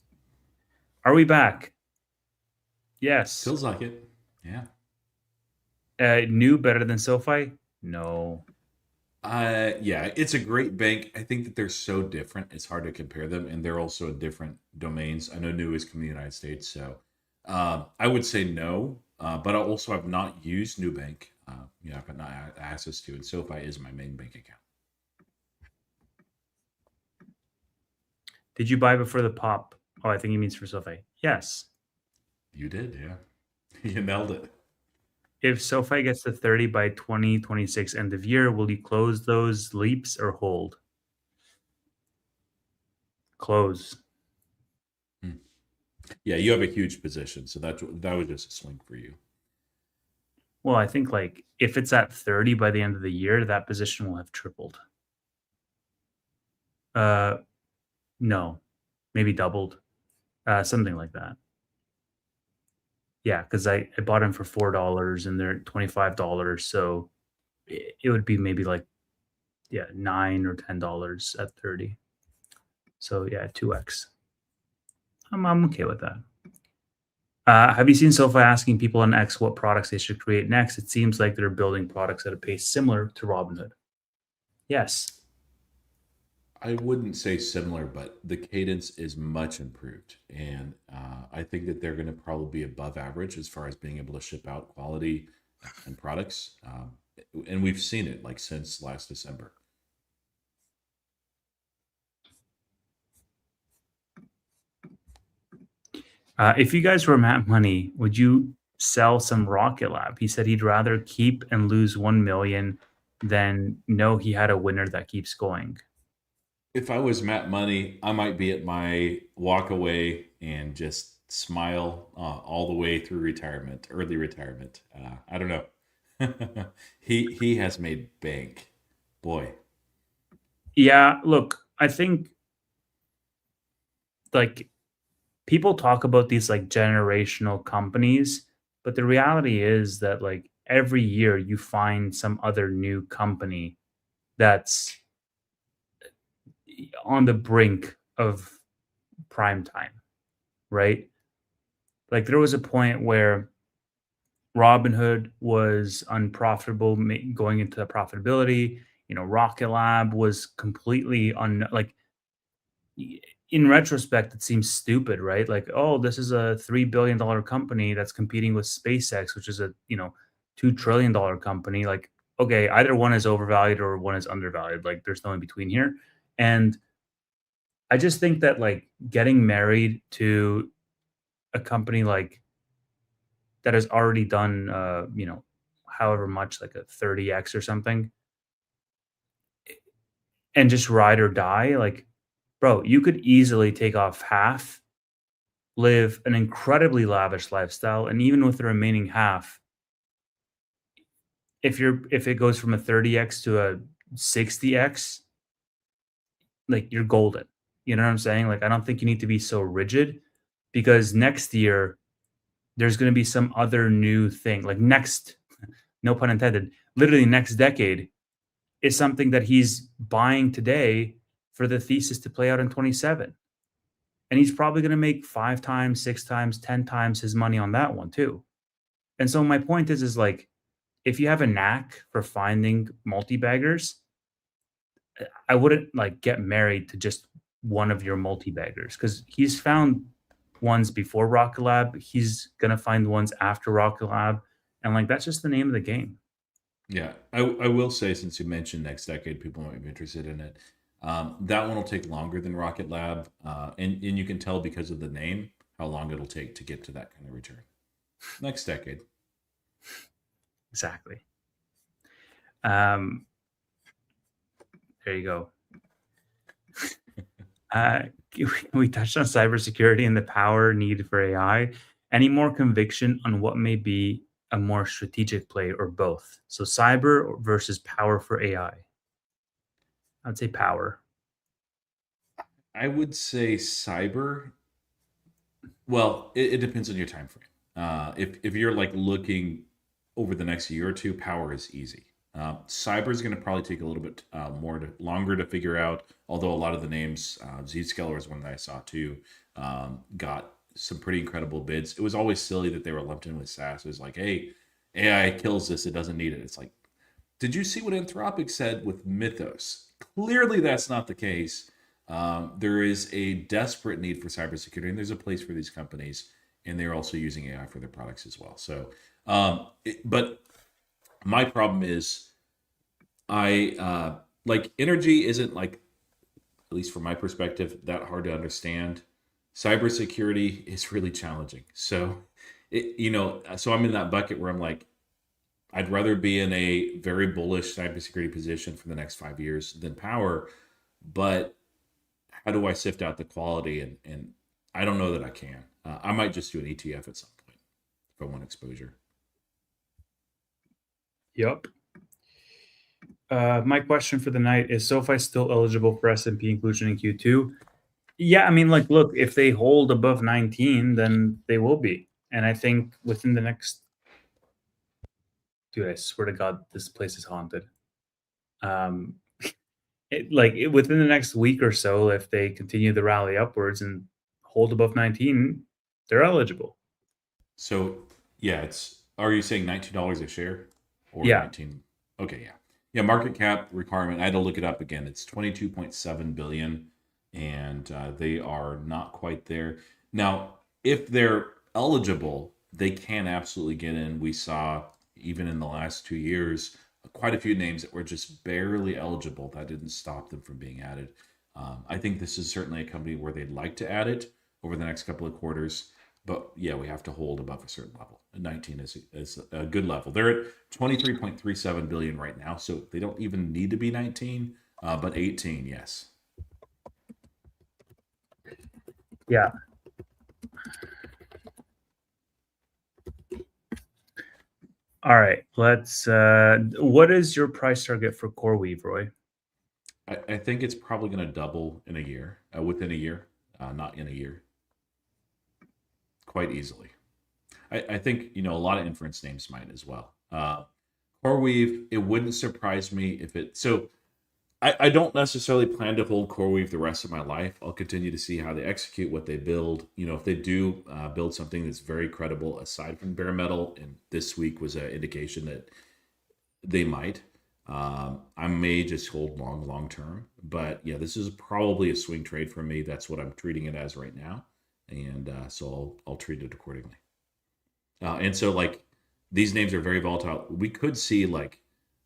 Are we back? Yes. Feels like it. Yeah. New better than SoFi? No. Yeah, it's a great bank. I think that they're so different. It's hard to compare them, and they're also different domains. I know New is coming to the United States, so I would say no. But I also have not used Nubank. I've got not access to it. SoFi is my main bank account. Did you buy before the pop? Oh, I think he means for SoFi. Yes. You did, yeah. You nailed it. If SoFi gets to 30 by 2026 end of year, will you close those leaps or hold? Close. Hmm. Yeah, you have a huge position, so that was just a swing for you. Well, I think like if it's at 30 by the end of the year, that position will have tripled. Uh no. Maybe doubled. Something like that. Yeah, because I bought them for $4 and they're $25. So it would be maybe like, yeah, $9 or $10 at 30. So yeah, 2x. I'm okay with that. Have you seen SoFi asking people on X what products they should create next? It seems like they're building products at a pace similar to Robinhood. Yes. I wouldn't say similar, but the cadence is much improved, and I think that they're going to probably be above average as far as being able to ship out quality and products. And we've seen it like since last December. If you guys were Matt Money, would you sell some Rocket Lab? He said he'd rather keep and lose 1 million than know he had a winner that keeps going. If I was Matt Money, I might be at my walk away and just smile all the way through retirement, early retirement. I don't know. He has made bank, boy. Yeah, look, I think like people talk about these like generational companies, but the reality is that like every year you find some other new company that's on the brink of prime time, right? Like there was a point where Robinhood was unprofitable, going into the profitability. You know, Rocket Lab was completely like in retrospect, it seems stupid, right? Like, oh, this is a $3 billion company that's competing with SpaceX, which is a $2 trillion company. Like, okay, either one is overvalued or one is undervalued. Like, there's no in between here. And I just think that like getting married to a company like that has already done, however much, like a 30x or something, and just ride or die. Like, bro, you could easily take off half, live an incredibly lavish lifestyle, and even with the remaining half, if it goes from a 30x to a 60x, like you're golden. You know what I'm saying? Like I don't think you need to be so rigid because next year there's going to be some other new thing. Like next, no pun intended, literally next decade is something that he's buying today for the thesis to play out in 27. And he's probably going to make 5 times, 6 times, 10 times his money on that one too. And so my point is like if you have a knack for finding multi-baggers, I wouldn't like get married to just one of your multi-baggers because he's found ones before Rocket Lab. He's gonna find ones after Rocket Lab, and like that's just the name of the game. Yeah, I will say since you mentioned next decade, people might be interested in it. That one will take longer than Rocket Lab, and you can tell because of the name how long it'll take to get to that kind of return. Next decade. Exactly. Um, there you go. Uh, we touched on cybersecurity and the power needed for AI. Any more conviction on what may be a more strategic play or both? So cyber versus power for AI. I'd say power. I would say cyber. Well, it depends on your time frame. If you're like looking over the next year or two, power is easy. Cyber is going to probably take a little bit longer to figure out. Although a lot of the names, Zscaler is one that I saw too, got some pretty incredible bids. It was always silly that they were lumped in with SaaS. It was like, hey, AI kills this; it doesn't need it. It's like, did you see what Anthropic said with Mythos? Clearly, that's not the case. There is a desperate need for cybersecurity, and there's a place for these companies, and they're also using AI for their products as well. So, but my problem is, I like energy isn't like, at least from my perspective, that hard to understand. Cybersecurity is really challenging. So, so I'm in that bucket where I'm like, I'd rather be in a very bullish cybersecurity position for the next 5 years than power. But how do I sift out the quality? And I don't know that I can. I might just do an ETF at some point if I want exposure. Yep. My question for the night is SoFi still eligible for S&P inclusion in Q2? Yeah, I mean, like, look, if they hold above 19, then they will be. And I think within the next, dude, I swear to God, this place is haunted. Um, within the next week or so, if they continue the rally upwards and hold above 19, they're eligible. So yeah, are you saying $19 a share or Yeah, 19? Okay, yeah. Yeah, market cap requirement. I had to look it up again. It's 22.7 billion, and they are not quite there. Now, if they're eligible, they can absolutely get in. We saw even in the last 2 years quite a few names that were just barely eligible. That didn't stop them from being added. I think this is certainly a company where they'd like to add it over the next couple of quarters. But yeah, we have to hold above a certain level. And 19 is a good level. They're at 23.37 billion right now, so they don't even need to be 19, but 18, yes. Yeah. All right. Let's. What is your price target for CoreWeave, Roy? I think it's probably going to double in a year, within a year, not in a year, quite easily. I think a lot of inference names might as well. CoreWeave, it wouldn't surprise me if it. So I don't necessarily plan to hold CoreWeave the rest of my life. I'll continue to see how they execute what they build. If they do build something that's very credible aside from bare metal, and this week was an indication that they might. I may just hold long term, but yeah, this is probably a swing trade for me. That's what I'm treating it as right now, and so I'll treat it accordingly. And so like these names are very volatile. We could see like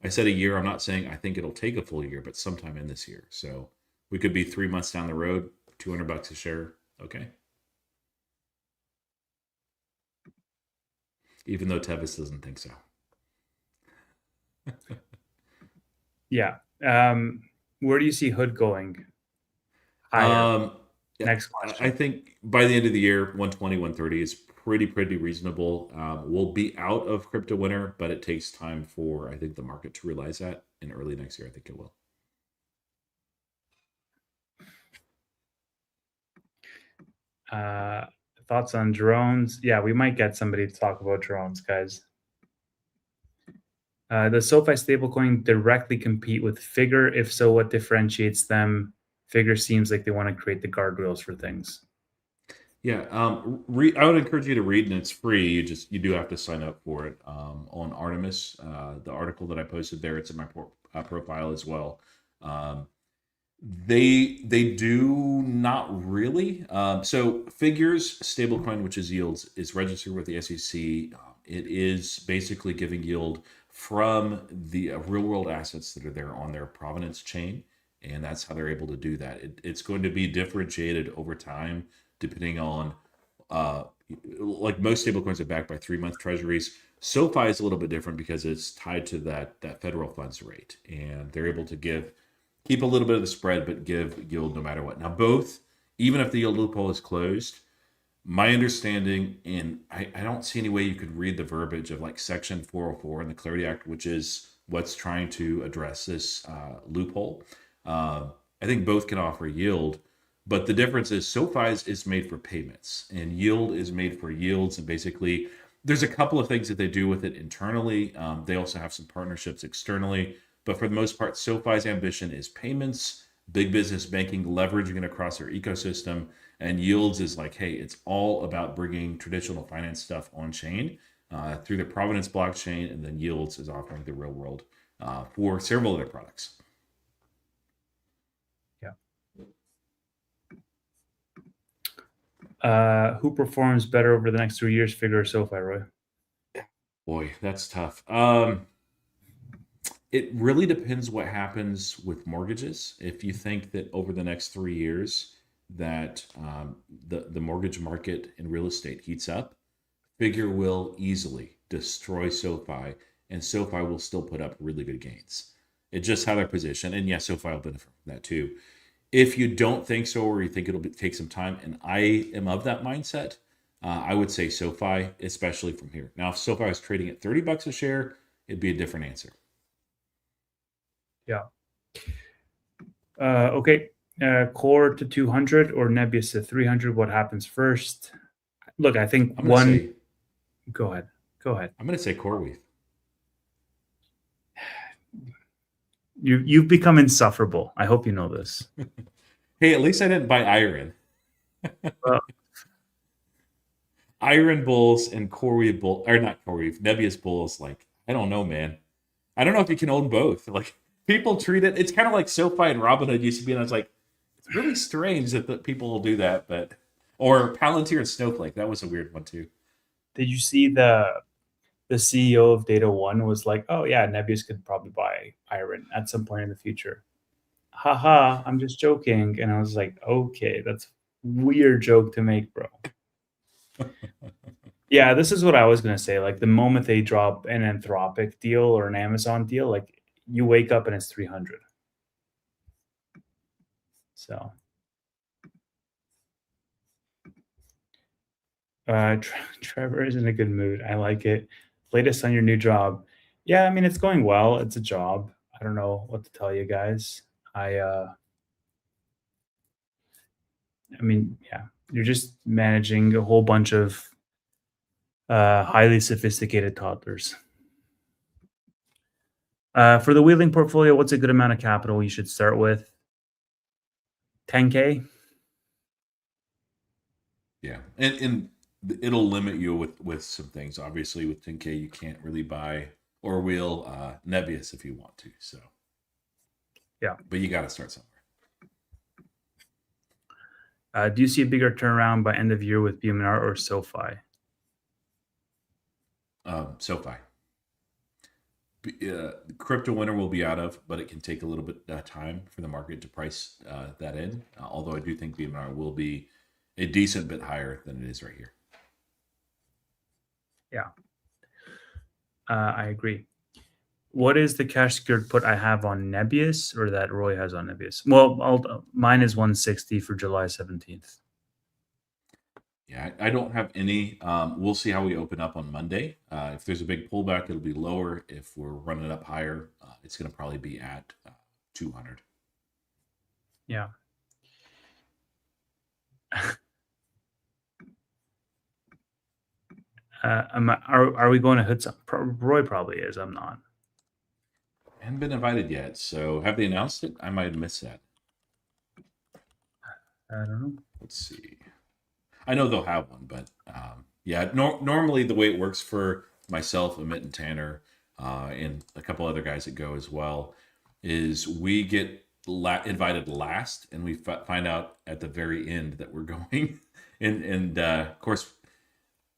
I said a year. I'm not saying I think it'll take a full year, but sometime in this year. So we could be 3 months down the road, $200 a share. Okay, even though Tevis doesn't think so. Yeah. Where do you see Hood going? Higher. Um, yeah, Next I question. think by the end of the year, 120, 130 is pretty reasonable. We'll be out of crypto winter, but it takes time for I think the market to realize that in early next year. I think it will. Uh, Thoughts on drones? Yeah, we might get somebody to talk about drones, guys. The SoFi stablecoin directly compete with Figure? If so, what differentiates them? Figure seems like they want to create the guardrails for things. Yeah, I would encourage you to read, and it's free. You do have to sign up for it on Artemis. The article that I posted there, it's in my profile as well. Um, they do not really. So Figures stablecoin, which is yields, is registered with the SEC. It is basically giving yield from the real world assets that are there on their provenance chain, and that's how they're able to do that. It's going to be differentiated over time depending on uh, like most stablecoins are backed by 3 month treasuries. SoFi is a little bit different because it's tied to that federal funds rate, and they're able to keep a little bit of the spread, but give yield no matter what. Now, both, even if the yield loophole is closed, my understanding, and I don't see any way you could read the verbiage of like Section 404 in the Clarity Act, which is what's trying to address this loophole. I think both can offer yield, but the difference is SoFi is made for payments, and yield is made for yields. And basically, there's a couple of things that they do with it internally. They also have some partnerships externally, but for the most part, SoFi's ambition is payments, big business banking, leveraging it across their ecosystem. And yields is like, hey, it's all about bringing traditional finance stuff on chain through the Provenance blockchain. And then yields is offering the real world for several of their products. Who performs better over the next 3 years, Figure or SoFi, Roy? Boy, that's tough. It really depends what happens with mortgages. If you think that over the next 3 years that the mortgage market in real estate heats up, Figure will easily destroy SoFi, and SoFi will still put up really good gains. It's just how they're positioned, and yes, SoFi will benefit from that too. If you don't think so, or you think take some time, and I am of that mindset, I would say SoFi, especially from here. Now, if SoFi is trading at $30 a share, it'd be a different answer. Yeah. Okay. Core to 200 or Nebius to 300? What happens first? Look, I think I'm going to say. Go ahead. Go ahead. I'm going to say CoreWeave. You've become insufferable. I hope you know this. Hey, at least I didn't buy Iron. Iron Bulls and CoreWeave Bull, or not CoreWeave, Nebius Bulls. Like, I don't know, man. I don't know if you can own both. Like people treat it. It's kind of like SoFi and Robinhood used to be, and I was like, it's really strange that people will do that. But or Palantir and Snowflake, that was a weird one too. Did you see the CEO of Data One was like, "Oh yeah, Nebius could probably buy Iron at some point in the future." Haha, I'm just joking. And I was like, okay, that's a weird joke to make, bro. Yeah, this is what I was gonna say. Like the moment they drop an Anthropic deal or an Amazon deal, like you wake up and it's 300. So Trevor is in a good mood. I like it. Latest on your new job. Yeah, I mean it's going well. It's a job. I don't know what to tell you guys. I mean, yeah, you're just managing a whole bunch of highly sophisticated toddlers. For the wheeling portfolio, what's a good amount of capital you should start with? 10K? Yeah, and it'll limit you with some things. Obviously, with 10K, you can't really buy or wheel Nebius if you want to. So, Yeah. but you got to start somewhere. Do you see a bigger turnaround by end of year with BMR or SOFI? SoFi. Crypto winter will be out of, but it can take a little bit time for the market to price that in. Although I do think BMR will be a decent bit higher than it is right here. Yeah, I agree. What is the cash secured put I have on Nebius or that Roy has on Nebius? Well, mine is 160 for July 17th. Yeah, I don't have any. We'll see how we open up on Monday. If there's a big pullback, it'll be lower. If we're running up higher, it's going to probably be at 200. Yeah. Are we going to hit some? Roy probably is. I'm not. I haven't been invited yet, so have they announced it? I might have missed that. I don't know. Let's see. I know they'll have one, but yeah, normally the way it works for myself, Amit, and Tanner, and a couple other guys that go as well, is we get invited last, and we find out at the very end that we're going, and of course,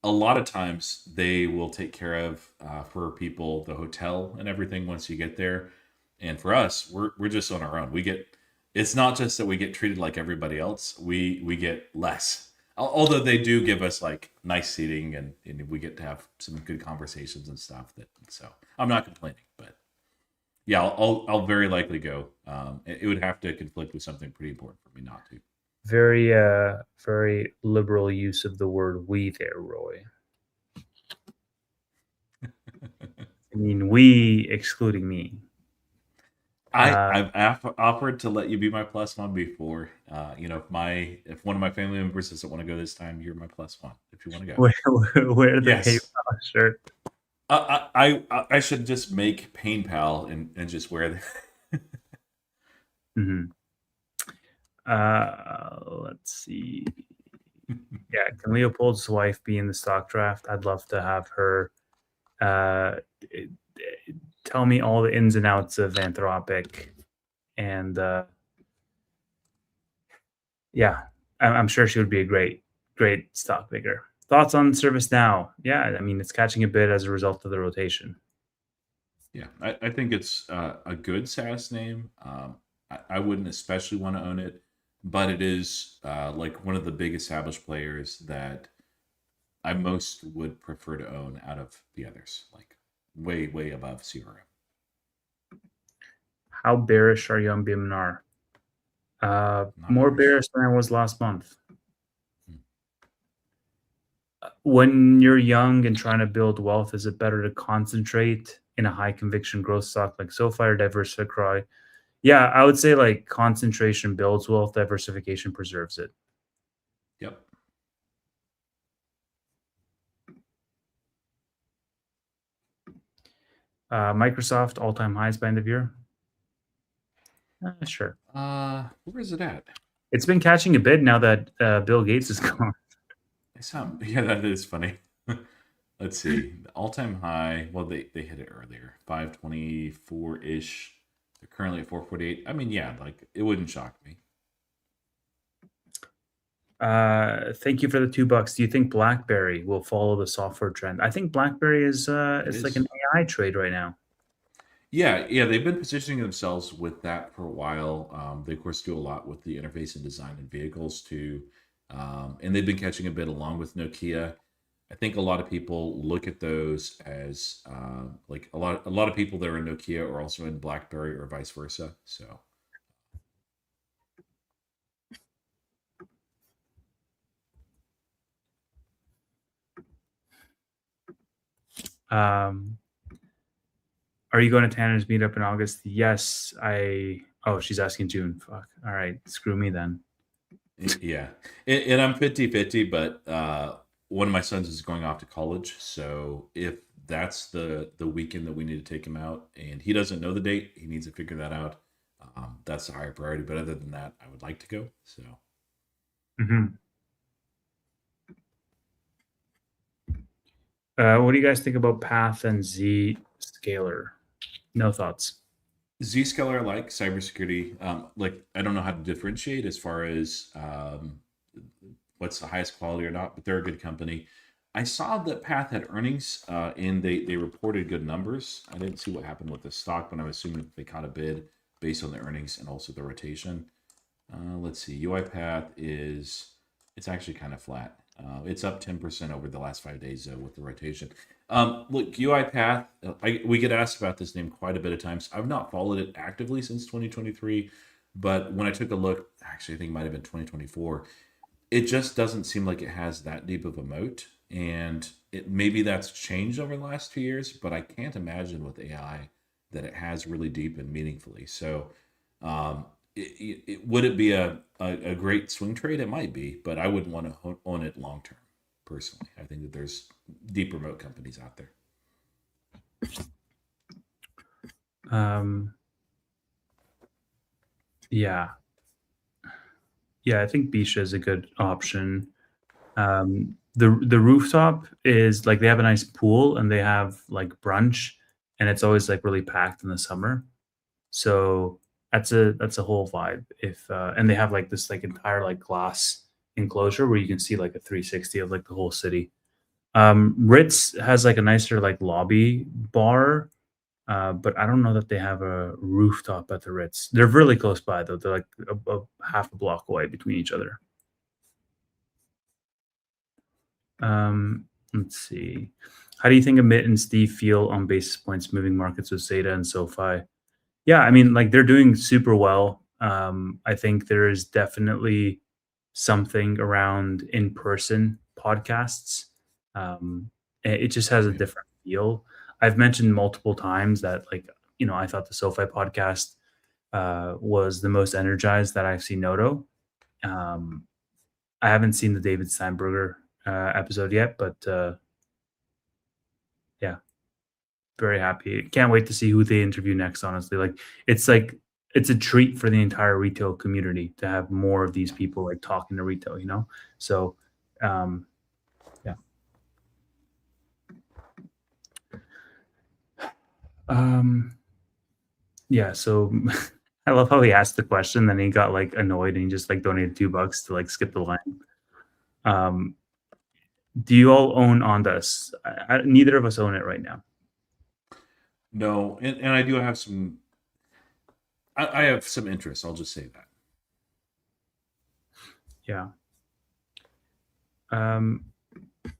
a lot of times they will take care of for people the hotel and everything once you get there, and for us, we're just on our own. It's not just that we get treated like everybody else; we get less. Although they do give us like nice seating and we get to have some good conversations and stuff. So I'm not complaining, but yeah, I'll very likely go. It would have to conflict with something pretty important for me not to. Very liberal use of the word "we" there, Roy. I mean, we excluding me. I've offered to let you be my plus one before. If one of my family members doesn't want to go this time, you're my plus one if you want to go. Wear the yes. PayPal shirt. I should just make Pain Pal and just wear that. Mm-hmm. Let's see. Yeah, can Leopold's wife be in the stock draft? I'd love to have her tell me all the ins and outs of Anthropic, and yeah, I'm sure she would be a great stock picker. Thoughts on ServiceNow? Yeah, I mean it's catching a bit as a result of the rotation. Yeah, I think it's a good SaaS name. I wouldn't especially want to own it, but it is like one of the big established players that I most would prefer to own out of the others, like way above CRM. How bearish are you on BMNR? More bearish than I was last month. When you're young and trying to build wealth, is it better to concentrate in a high conviction growth stock like SoFi or diversify? Yeah, I would say like concentration builds wealth, diversification preserves it. Yep. Microsoft all-time highs by end of year? Sure. Where is it at? It's been catching a bit now that Bill Gates is gone. Yeah, that is funny. let's see, the all-time high. Well, they hit it earlier, 524 ish. They're currently at 448. I mean, yeah, like it wouldn't shock me. Thank you for the $2. Do you think BlackBerry will follow the software trend? I think BlackBerry It is like an is. AI trade right now. Yeah, yeah, they've been positioning themselves with that for a while. They of course do a lot with the interface and design in vehicles too, and they've been catching a bit along with Nokia. I think a lot of people look at those as like a lot of people that are in Nokia are also in BlackBerry or vice versa. So Um, are you going to Tanner's meetup in August? Yes, I. Oh, she's asking June. Fuck. All right, screw me then. yeah, and I'm 50-50, but one of my sons is going off to college, so if that's the weekend that we need to take him out, and he doesn't know the date, he needs to figure that out. That's a higher priority. But other than that, I would like to go. So Hmm. What do you guys think about Path and Z Scalar? No thoughts. Zscaler, like cybersecurity, like I don't know how to differentiate as far as what's the highest quality or not, but they're a good company. I saw that Path had earnings, and they reported good numbers. I didn't see what happened with the stock, but I'm assuming they caught a bid based on the earnings and also the rotation. Let's see, UiPath is it's actually kind of flat. It's up 10% over the last 5 days with the rotation. Look, UiPath, we get asked about this name quite a bit of times. I've not followed it actively since 2023, but when I took a look, actually, I think it might have been 2024, it just doesn't seem like it has that deep of a moat. And maybe that's changed over the last 2 years, but I can't imagine with AI that it has really deep and meaningfully. So, um, would it be a great swing trade? It might be, but I wouldn't want to own it long term. Personally, I think that there's deep remote companies out there. Um, yeah, yeah, I think Bisha is a good option. The rooftop is like they have a nice pool and they have like brunch, and it's always like really packed in the summer. So that's a whole vibe. If and they have like this like entire like glass enclosure where you can see like a 360 of like the whole city. Ritz has like a nicer like lobby bar, but I don't know that they have a rooftop at the Ritz. They're really close by though. They're like a half a block away between each other. Let's see. How do you think Amit and Steve feel on basis points moving markets with Zeta and SoFi? Yeah, I mean, like they're doing super well. I think there is definitely something around in-person podcasts. It just has a Right. different feel. I've mentioned multiple times that, like, I thought the SoFi podcast was the most energized that I've seen Noto. Um, I haven't seen the David Steinberger episode yet, but yeah, very happy. Can't wait to see who they interview next, honestly. Like it's a treat for the entire retail community to have more of these people like talking to retail. So um yeah. Um yeah, so I love how he asked the question, then he got like annoyed and he just like donated $2 to like skip the line. Um do you all own Ondas? Neither of us own it right now. No, and I do have some. I have some interest. I'll just say that. Yeah. Um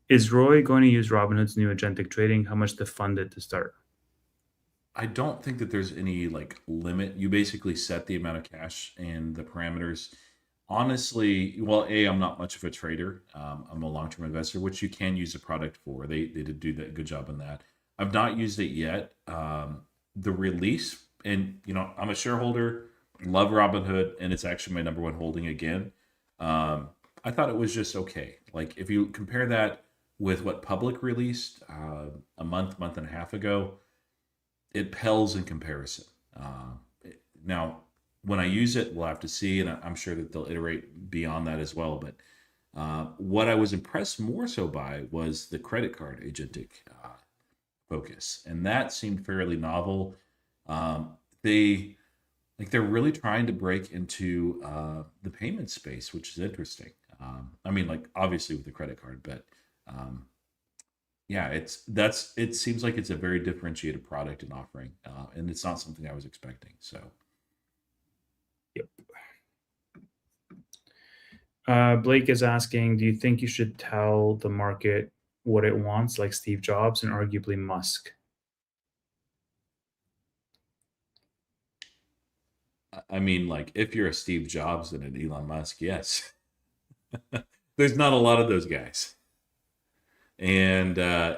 is Roy going to use Robinhood's new agentic trading? How much to fund it to start? I don't think that there's any like limit. You basically set the amount of cash and the parameters. Honestly, well, I'm not much of a trader. I'm a long-term investor, which you can use the product for. They did do that good job on that. I've not used it yet. The release, and I'm a shareholder. Love Robinhood, and it's actually my number one holding again. Um, I thought it was just okay. Like if you compare that with what Public released a month and a half ago, it pales in comparison. Now, when I use it, we'll have to see, and I'm sure that they'll iterate beyond that as well. But What I was impressed more so by was the credit card agentic focus, and that seemed fairly novel. They they're really trying to break into the payment space, which is interesting. I mean, like obviously with the credit card, but um, yeah, it seems like it's a very differentiated product and offering, and it's not something I was expecting. So Yep. Blake is asking, do you think you should tell the market what it wants, like Steve Jobs and arguably Musk? I mean, like if you're a Steve Jobs and an Elon Musk, yes, there's not a lot of those guys, and I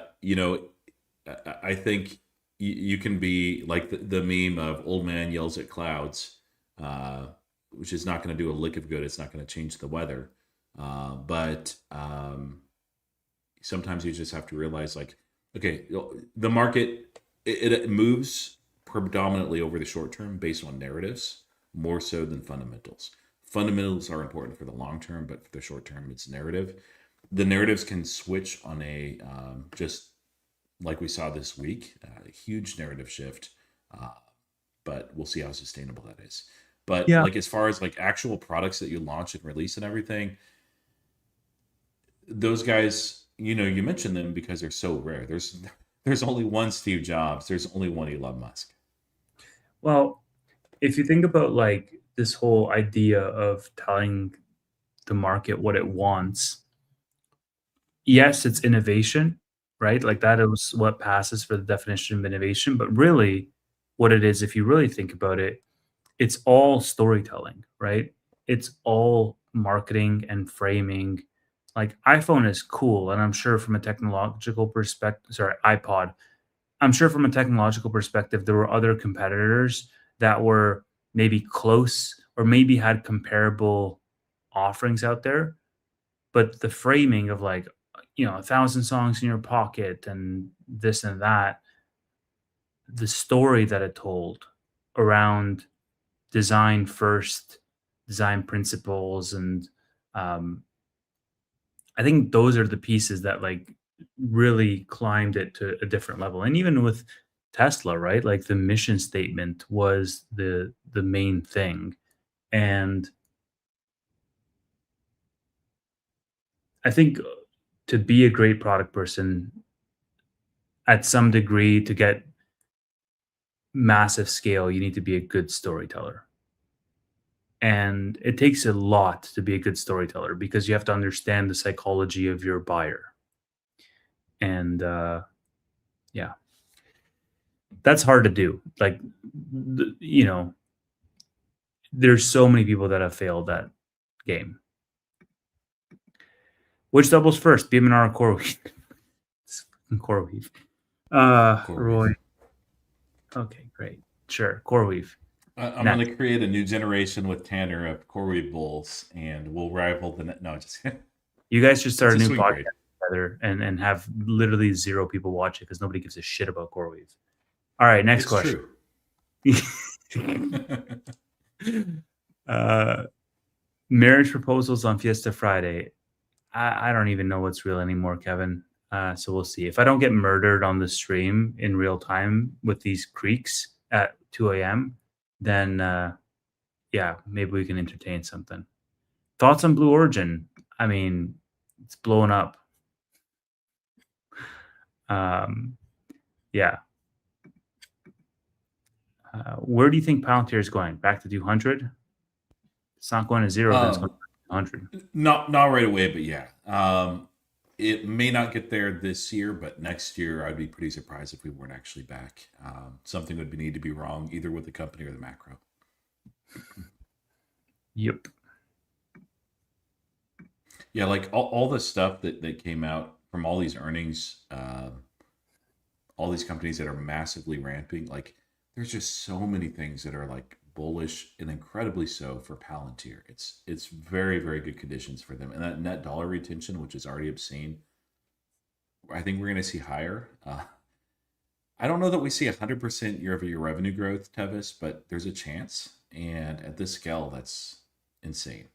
think you can be like the meme of old man yells at clouds, uh, which is not going to do a lick of good. It's not going to change the weather. But sometimes you just have to realize, like, okay, the market it moves predominantly over the short term based on narratives more so than fundamentals. Fundamentals are important for the long term, but for the short term, it's narrative. The narratives can switch on a just like we saw this week, a huge narrative shift. Uh, but we'll see how sustainable that is. But Yeah. like as far as like actual products that you launch and release and everything, those guys, you mentioned them because they're so rare. There's only one Steve Jobs. There's only one Elon Musk. Well, if you think about like this whole idea of telling the market what it wants, yes, it's innovation, right? Like that is what passes for the definition of innovation. But really, what it is, if you really think about it, it's all storytelling, right? It's all marketing and framing. Like iPhone is cool, and I'm sure from a technological perspective, sorry, iPod. I'm sure from a technological perspective, there were other competitors that were maybe close or maybe had comparable offerings out there. But the framing of like, 1,000 songs in your pocket and this and that, the story that it told around design first, design principles, and um, I think those are the pieces that like really climbed it to a different level. And even with Tesla, right? Like the mission statement was the main thing. And I think to be a great product person at some degree to get massive scale, you need to be a good storyteller. And it takes a lot to be a good storyteller because you have to understand the psychology of your buyer. And yeah, that's hard to do. Like, there's so many people that have failed that game. Which doubles first, BMR or CoreWeave? It's fucking CoreWeave. Roy. CoreWeave. Okay, great. Sure, CoreWeave. I'm going Next. to create a new generation with Tanner of CoreWeave Bulls, and we'll rival the. No, just You guys should it's start a a new swing podcast trade. together and have literally zero people watch it because nobody gives a shit about CoreWeave. All right, next It's question. true. uh, marriage proposals on Fiesta Friday. I don't even know what's real anymore, Kevin. So we'll see. If I don't get murdered on the stream in real time with these creaks at 2 a.m., then yeah, maybe we can entertain something. Thoughts on Blue Origin? I mean, it's blowing up. Yeah. Where do you think Palantir is going? Back to 200? It's not going to zero, then it's going um, to 100. not right away, but yeah. It may not get there this year, but next year I'd be pretty surprised if we weren't actually back. Something would need to be wrong either with the company or the macro. Yep. Yeah, like all the stuff that came out from all these earnings, all these companies that are massively ramping, like there's just so many things that are like bullish and incredibly so for Palantir. It's very, very good conditions for them. And that net dollar retention, which is already obscene, I think we're gonna see higher. I don't know that we see 100% year-over-year revenue growth, Tevis, but there's a chance. And at this scale, that's insane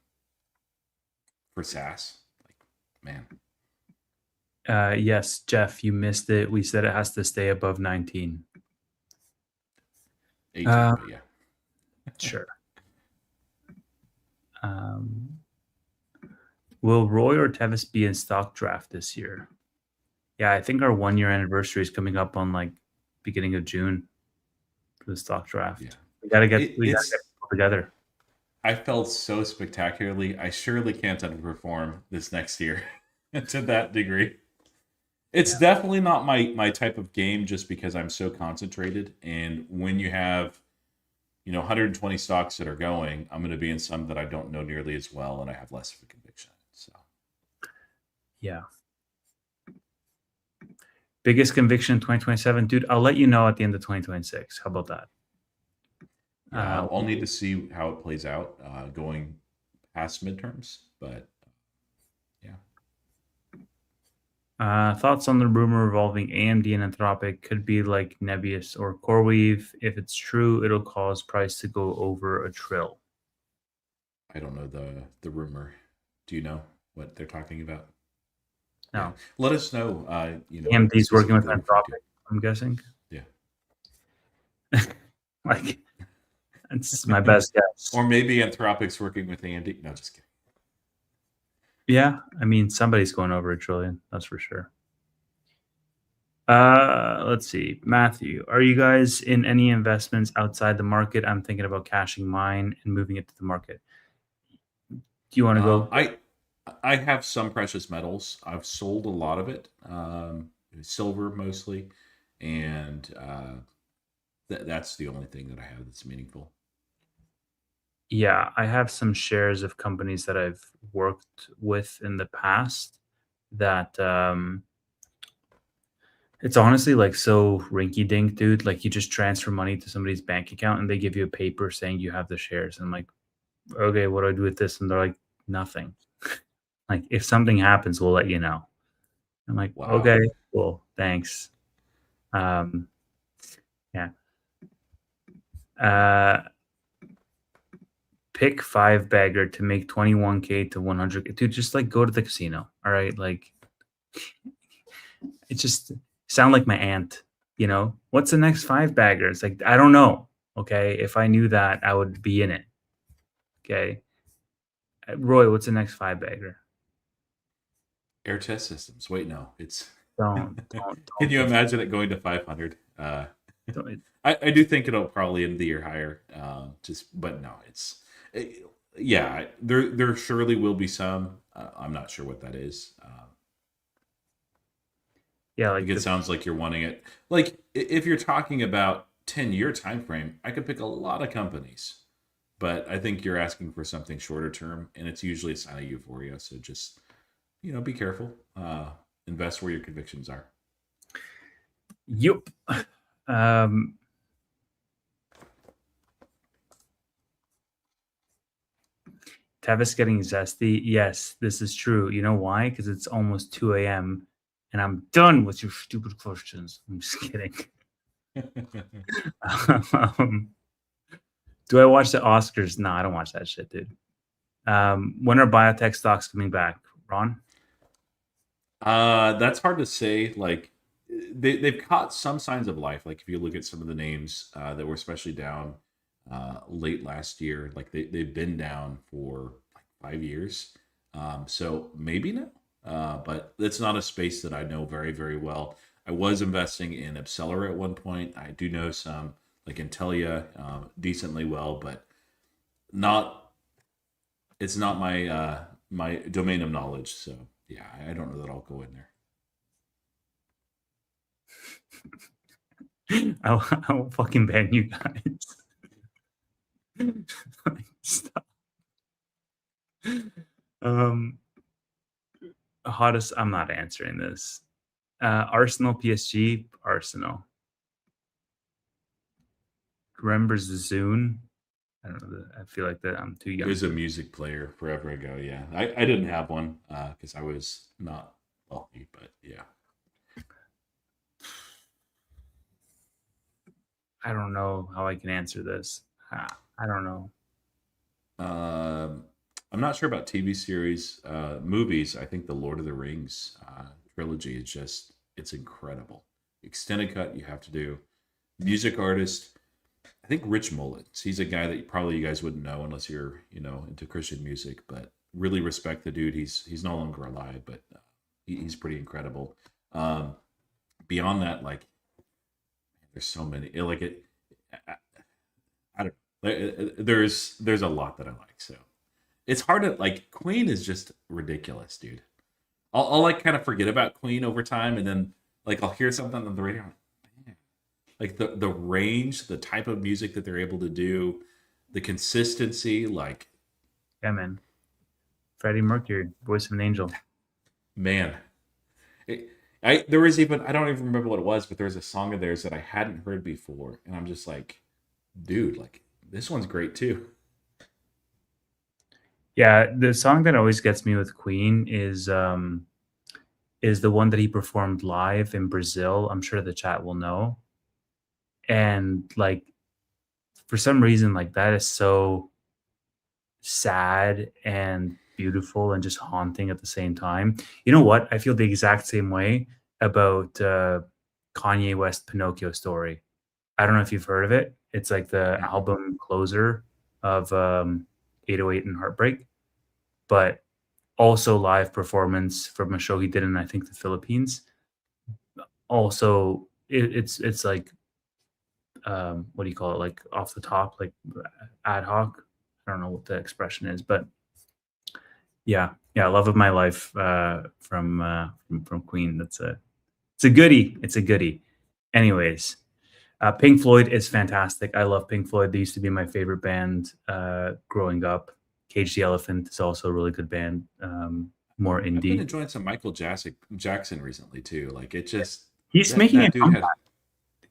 for SaaS. Like Man, Yes, Jeff, you missed it. We said it has to stay above 19. 18, Uh, but yeah. sure. Um, will Roy or Tevis be in stock draft this year? Yeah, I think our 1 year anniversary is coming up on like beginning of June for the stock Yeah. draft. We gotta get It's people together. I felt so spectacularly. I surely can't underperform this next year to that degree. It's Yeah. definitely not my type of game just because I'm so concentrated. And when you have, 120 stocks that are going, I'm going to be in some that I don't know nearly as well and I have less of a conviction. So, Yeah. Biggest conviction in 2027, dude. I'll let you know at the end of 2026. How about that? yeah, I'll need to see how it plays out going past midterms. But yeah, Thoughts on the rumor revolving AMD and Anthropic could be like NBIS or CoreWeave. If it's true, it'll cause price to go over a trill. I don't know the rumor. Do you know what they're talking about? Yeah, No, let us know. AMD's working with Specifically if you do. Anthropic, I'm guessing. Yeah. Like, that's my best guess. Or maybe Anthropic's working with Andy. No, just kidding. Yeah, I mean, somebody's going over a trillion, that's for sure. Let's see. Matthew, are you guys in any investments outside the market? I'm thinking about cashing mine and moving it to the market. Do you want to go? I have some precious metals. I've sold a lot of it, silver mostly, and that's the only thing that I have that's meaningful. Yeah, I have some shares of companies that I've worked with in the past that it's honestly like so rinky dink, dude. Like you just transfer money to somebody's bank account and they give you a paper saying you have the shares. And I'm like, okay, what do I do with this? And they're like, nothing. Like if something happens, we'll let you know. I'm like, Wow. okay, cool, thanks. Um, yeah. Uh, pick five bagger to make 21K to 100K. Dude, just like go to the casino. All right. Like it just sound like my aunt, what's the next five bagger? It's like, I don't know. Okay. If I knew that, I would be in it. Okay. Roy, what's the next five bagger? Air test systems. Wait, no, it's. Can Don't you give, imagine it going to 500? don't, I do think it'll probably end the year higher. But no, yeah. There surely will be some. I'm not sure what that is. yeah. Like Like it sounds like you're wanting it. Like if you're talking about 10-year time frame, I could pick a lot of companies, but I think you're asking for something shorter term, and it's usually a sign of euphoria. So just be careful. Invest where your convictions are. yep. Um, Tevis getting zesty. Yes, this is true. You know why? Because it's almost 2 a.m. and I'm done with your stupid questions. I'm just kidding. um, do I watch the Oscars? No, I don't watch that shit, dude. When are biotech stocks coming back, Ron? That's hard to say. Like they've caught some signs of life. Like if you look at some of the names that were especially down late last year, like they've been down for like 5 years. So maybe now, but it's not a space that I know very very well. I was investing in Accelerate at one point. I do know some like Intelia decently well, but not it's not my domain of knowledge. So yeah, I don't know that I'll go in there. I will fucking ban you guys. Stop. Um, hottest. I'm not answering this. Arsenal, PSG, Arsenal. Remembers Zune? I don't know. I feel like that I'm too It young was a for. music player forever ago. Yeah, I didn't have one because I was not wealthy, but yeah. I don't know how I can answer this. I don't know. Um, I'm not sure about TV series, movies. I think the Lord of the Rings trilogy is just it's incredible. Extended cut you have to do. Music artist, I think Rich Mullins. He's a guy that probably you guys wouldn't know unless you're into Christian music, but really respect the dude. He's no longer alive, but he's pretty incredible. Um, Beyond that, like there's so many. Like it, I, I don't. There's a lot that I like. So it's hard to like. Queen is just ridiculous, dude. I'll like kind of forget about Queen over time, and then like I'll hear something on the radio. I'm like, "Man." Like the range, the type of music that they're able to do, the consistency, like Yeah, man. Freddie Mercury, voice of an angel. man. There was even I don't even remember what it was, but there was a song of theirs that I hadn't heard before, and I'm just like, dude, like this one's great too. Yeah, the song that always gets me with Queen is the one that he performed live in Brazil. I'm sure the chat will know. And like for some reason, like that is so sad and beautiful and just haunting at the same time. You know what? I feel the exact same way about Kanye West Pinocchio story. I don't know if you've heard of it. It's like the Mm-mm. album closer of 808 and Heartbreak, but also live performance from a show he did in I think the Philippines. Also, it's like what do you call it? Like off the top, like ad hoc. I don't know what the expression is, but yeah, yeah, love of my life from Queen. It's a goodie. It's a goodie. Anyways, Pink Floyd is fantastic. I love Pink Floyd. They used to be my favorite band growing up. Cage the Elephant is also a really good band. More I've been indie. enjoying some Jackson recently too. Like it just He's making a that dude had comeback.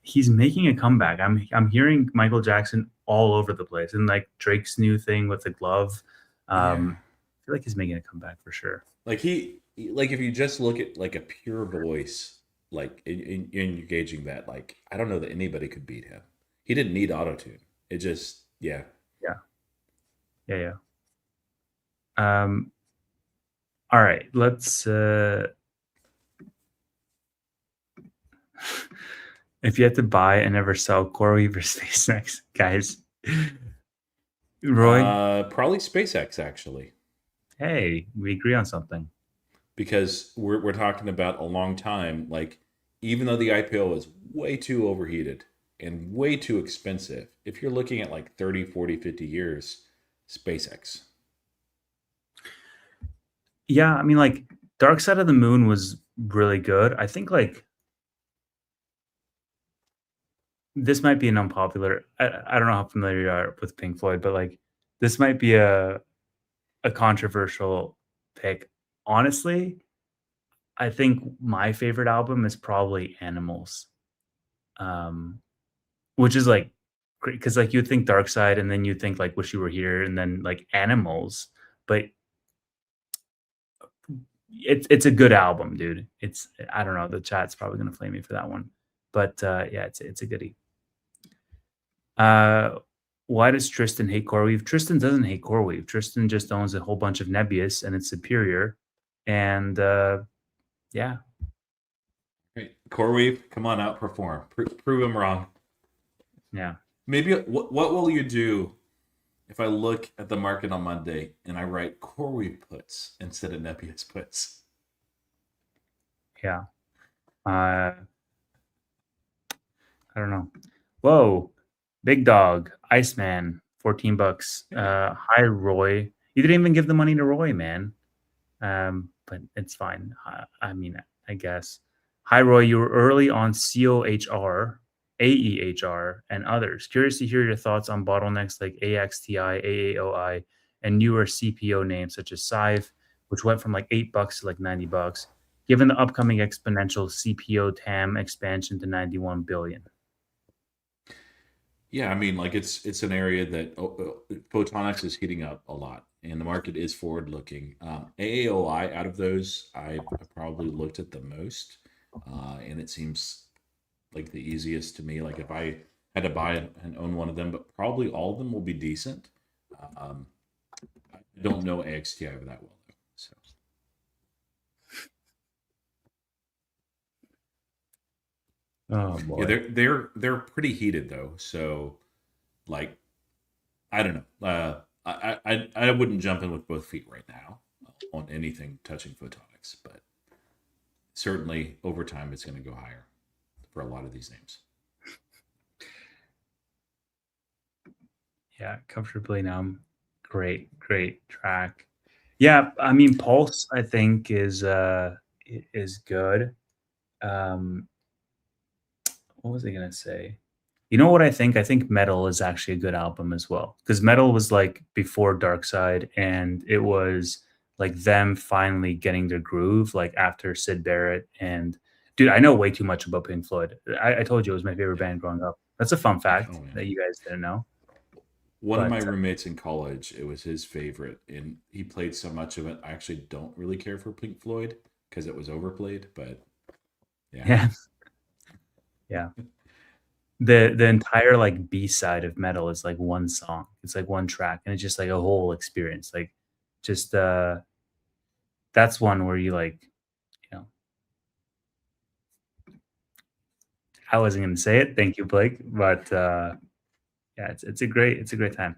He's making a comeback. I'm hearing Michael Jackson all over the place, and like Drake's new thing with the glove. yeah. I feel like he's making a comeback for sure. Like like if you just look at like a pure voice, like in engaging that, like I don't know that anybody could beat him. He didn't need auto tune. It just yeah. Yeah, yeah, yeah. Um, all right, let's. If you had to buy and never sell CoreWeave or SpaceX, guys, Roy, Probably SpaceX actually, hey, we agree on something. because we're talking about a long time. Like even though the IPO is way too overheated and way too expensive, if you're looking at like 30, 40, 50 years, SpaceX. Yeah, I mean, like Dark Side of the Moon was really good. I think like this might be an unpopular. I don't know how familiar you are with Pink Floyd, but like this might be a controversial pick. Honestly, I think my favorite album is probably Animals, um, which is like great because like you'd think Dark Side, and then you think like Wish You Were Here, and then like Animals, but it's a good album, dude. It's I don't know. The chat's probably gonna flame me for that one, but yeah, it's a goodie. Uh, why does Tristan hate CoreWeave? Tristan doesn't hate CoreWeave. Tristan just owns a whole bunch of NBIS and it's superior. And yeah, Right. CoreWeave, come on out, perform. Prove him wrong. yeah. Maybe what will you do if I look at the market on Monday and I write CoreWeave puts instead of Nebius puts? Yeah. I don't know. Whoa. Big dog. Iceman. 14 bucks. Hey, Hi Roy. You didn't even give the money to Roy, man. But it's fine. I mean, I guess. Hi Roy, you were early on COHR, AEHR, and others. Curious to hear your thoughts on bottlenecks like AXTI, AAOI, and newer CPO names such as Sive, which went from like $8 to like $90. Given the upcoming exponential CPO TAM expansion to 91 billion. yeah, I mean, like it's an area that photonics is heating up a lot, and the market is forward looking. AAOI out of those, I probably looked at the most, and it seems like the easiest to me. Like if I had to buy and own one of them, but probably all of them will be decent. Um, I don't know AXTI that well though. So Oh yeah, boy. they're pretty heated though. So like I don't know. I wouldn't jump in with both feet right now on anything touching photonics, but certainly over time it's going to go higher for a lot of these names. Yeah, comfortably numb. Great track. Yeah, I mean Pulse I think is good. Um what was I gonna say? You know what I think? I think Metal is actually a good album as well. Because Metal was like before Dark Side, and it was like them finally getting their groove, like after Sid Barrett. And dude, I know way too much about Pink Floyd. I told you it was my favorite band growing up. That's a fun Oh fact man. that you guys didn't know. One of my But roommates in college, it was his favorite, and he played so much of it. I actually don't really care for Pink Floyd because it was overplayed, but yeah. yeah, yeah. The entire like B side of Metal is like one song. It's like one track, and it's just like a whole experience. Like just that's one where you like, you know, I wasn't gonna say it. Thank you, Blake. But yeah, it's a great time.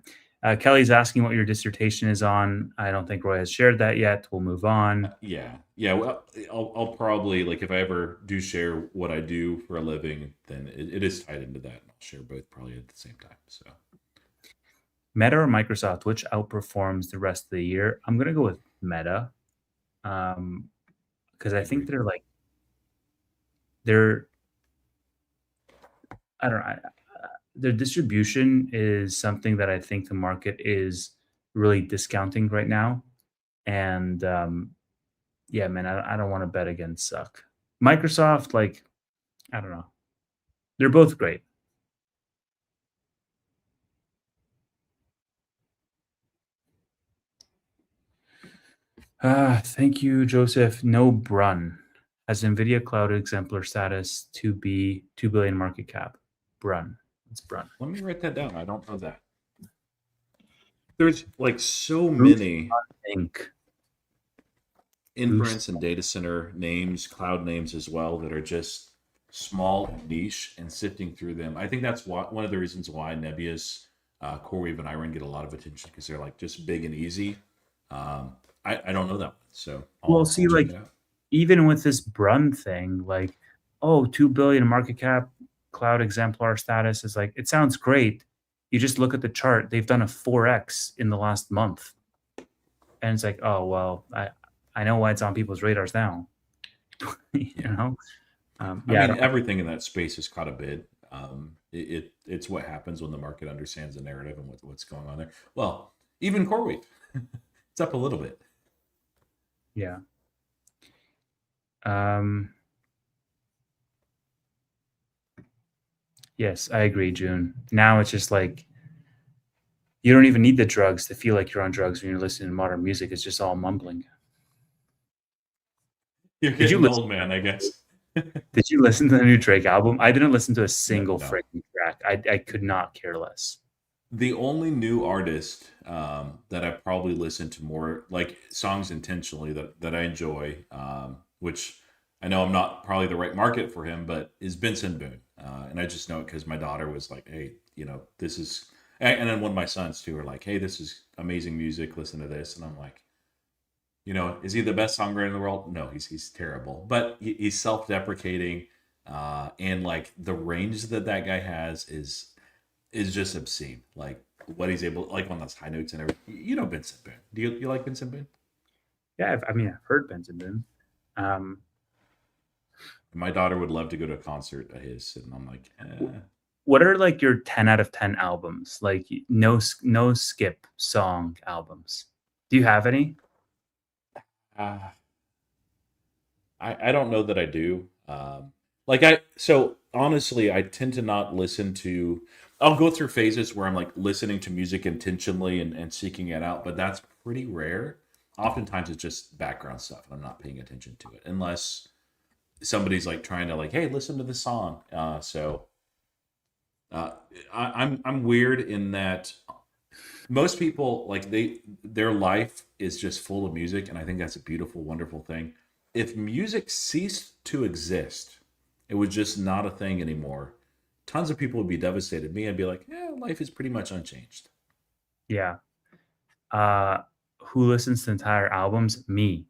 Kelly's asking what your dissertation is on. I don't think Roy has shared that yet. We'll move on. Yeah. Well, I'll probably like if I ever do share what I do for a living, then it is tied into that, and I'll share both probably at the same time. So Meta or Microsoft, which outperforms the rest of the year? I'm gonna go with Meta, because I think agreed. they're I don't know. Their distribution is something that I think the market is really discounting right now, and yeah, man, I don't want to bet against suck. Microsoft, like I don't know, they're both great. Thank you, Joseph. No Brun. Has NVIDIA Cloud exemplar status to be 2 billion market cap. Brun. It's Brun. Let me write that down. I don't know that. There's like so Proof many Inc. Boost. inference and data center names, cloud names as well, that are just small and niche, and sifting through them. I think that's one of the reasons why Nebius, CoreWeave, and Iron get a lot of attention because they're like just big and easy. I don't know that one, so Well, I'll see, check like it out. even with this Brun thing, like, oh, 2 billion market cap, cloud exemplar status is like, it sounds great. You just look at the chart, they've done a 4x in the last month. And it's like, oh well, I know why it's on people's radars now. you Yeah. know? I Yeah, I mean, don't, everything in that space has caught a bid. It's what happens when the market understands the narrative and what's going on there. Well, even CoreWeave, it's up a little bit. yeah. Um, yes, I agree, June. Now it's just like you don't even need the drugs to feel like you're on drugs when you're listening to modern music. It's just all mumbling. You're Did you getting listen? old, man. I guess. Did you listen to the new Drake album? I didn't listen to a No, single no. freaking track. I could not care less. The only new artist that I probably listen to more like songs intentionally that I enjoy, which I know I'm not probably the right market for him, but is Benson Boone. And I just know it because my daughter was like, "Hey, this is," and then one of my sons too are like, "Hey, this is amazing music. Listen to this," and I'm like, is he the best songwriter in the world? No, he's terrible, but he's self-deprecating, and like the range that guy has is just obscene. Like what he's able, like on those high notes and everything. Vincent Boone. Do you like Vincent Boone? Yeah, I mean, I've heard Benson Boone. Um, My daughter would love to go to a concert of his, and I'm like, what are like your 10 out of 10 albums? Like no skip song albums. Do you have any? uh, I don't know that I do. Like so honestly, I tend to not listen to. I'll go through phases where I'm like listening to music intentionally and seeking it out, but that's pretty rare. Oftentimes it's just background stuff, and I'm not paying attention to it unless somebody's like trying to like, hey, listen to this song. So uh, I'm weird in that Most people like their life is just full of music, and I think that's a beautiful, wonderful thing. If music ceased to exist, it was just not a thing anymore. Tons of people would be devastated. Me, I'd be like, yeah, life is pretty much unchanged. Yeah. Uh, who listens to entire albums? Me.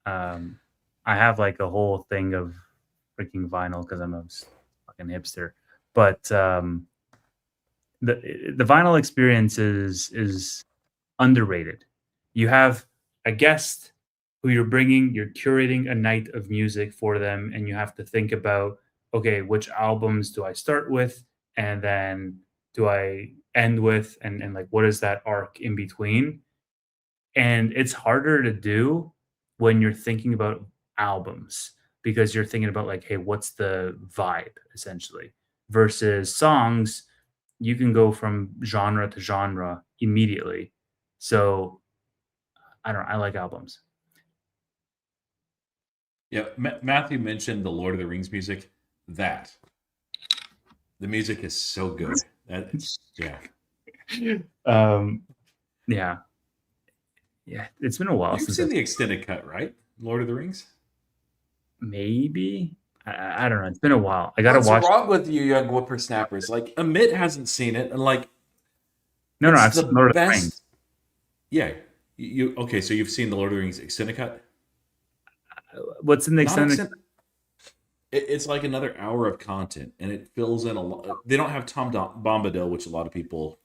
Um, I have like a whole thing of freaking vinyl because I'm a fucking hipster. But the vinyl experience is underrated. You have a guest who you're bringing, you're curating a night of music for them, and you have to think about, okay, which albums do I start with, and then do I end with, and like what is that arc in between? And it's harder to do when you're thinking about albums because you're thinking about like, hey, what's the vibe essentially? Versus songs, you can go from genre to genre immediately. So I don't know, I like albums. Yeah, Matthew mentioned the Lord of the Rings music. That the music is so good. That yeah. um yeah. Yeah. It's been a while You've since I seen the extended cut, right? Lord of the Rings. maybe I don't know. It's been a while. I gotta What's watch. wrong with you, young whippersnappers? Like Amit hasn't seen it, and like No, it's I've the seen Lord of the Rings. best. Yeah, you okay? So you've seen the Lord of the Rings extended cut? What's in the Not extended? extended. It's like another hour of content, and it fills in a lot. They don't have Bombadil, which a lot of people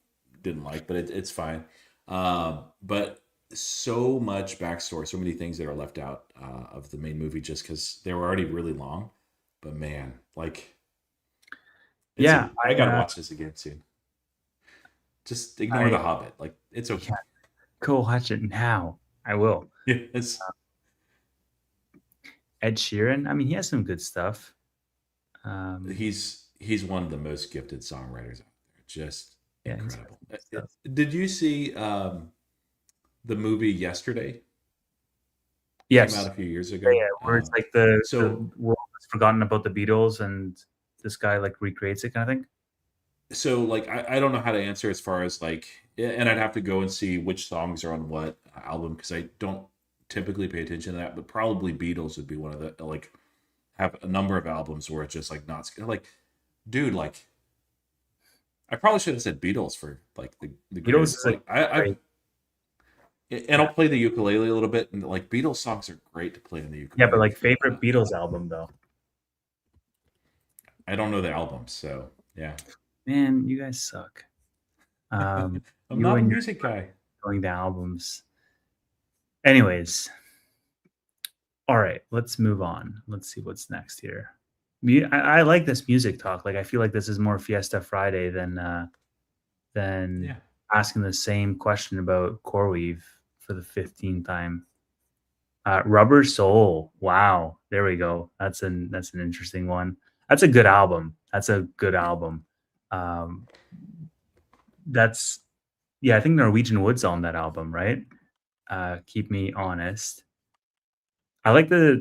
didn't like, but it's fine. But so much backstory, so many things that are left out of the main movie just because they were already really long. But man, like Yeah, I gotta watch this again soon. Just ignore I the Hobbit. Like it's yeah, okay. go watch it now. I will. Yes, Ed Sheeran, I mean, he has some good stuff. Um, he's one of the most gifted songwriters out there. Just yeah, he's got incredible. some good stuff. Did you see the movie Yesterday? Came out Yes. a few years Yeah, ago. yeah, where it's like the So world has forgotten about the Beatles and this guy like recreates it kind of thing. so like I don't know how to answer as far as like and I'd have to go and see which songs are on what album because I don't typically pay attention to that, but probably Beatles would be one of the like have a number of albums where it's just like not like dude like I probably should have said Beatles for like the Beatles greatest is a like I've great, and I'll play the ukulele a little bit and like Beatles songs are great to play on the yeah, but ukulele. like favorite Beatles album though. I don't know the albums, so yeah. Man, you guys suck. I'm You not a and your music guy. going to albums. Anyways, all right, let's move on. Let's see what's next here. I like this music talk. Like I feel like this is more Fiesta Friday than Yeah. asking the same question about CoreWeave for the 15th time. Rubber Soul. Wow, there we go. That's an interesting one. That's a good album. That's a good album. Um, that's yeah. I think Norwegian Wood's on that album, right? Keep Me Honest. I like uh,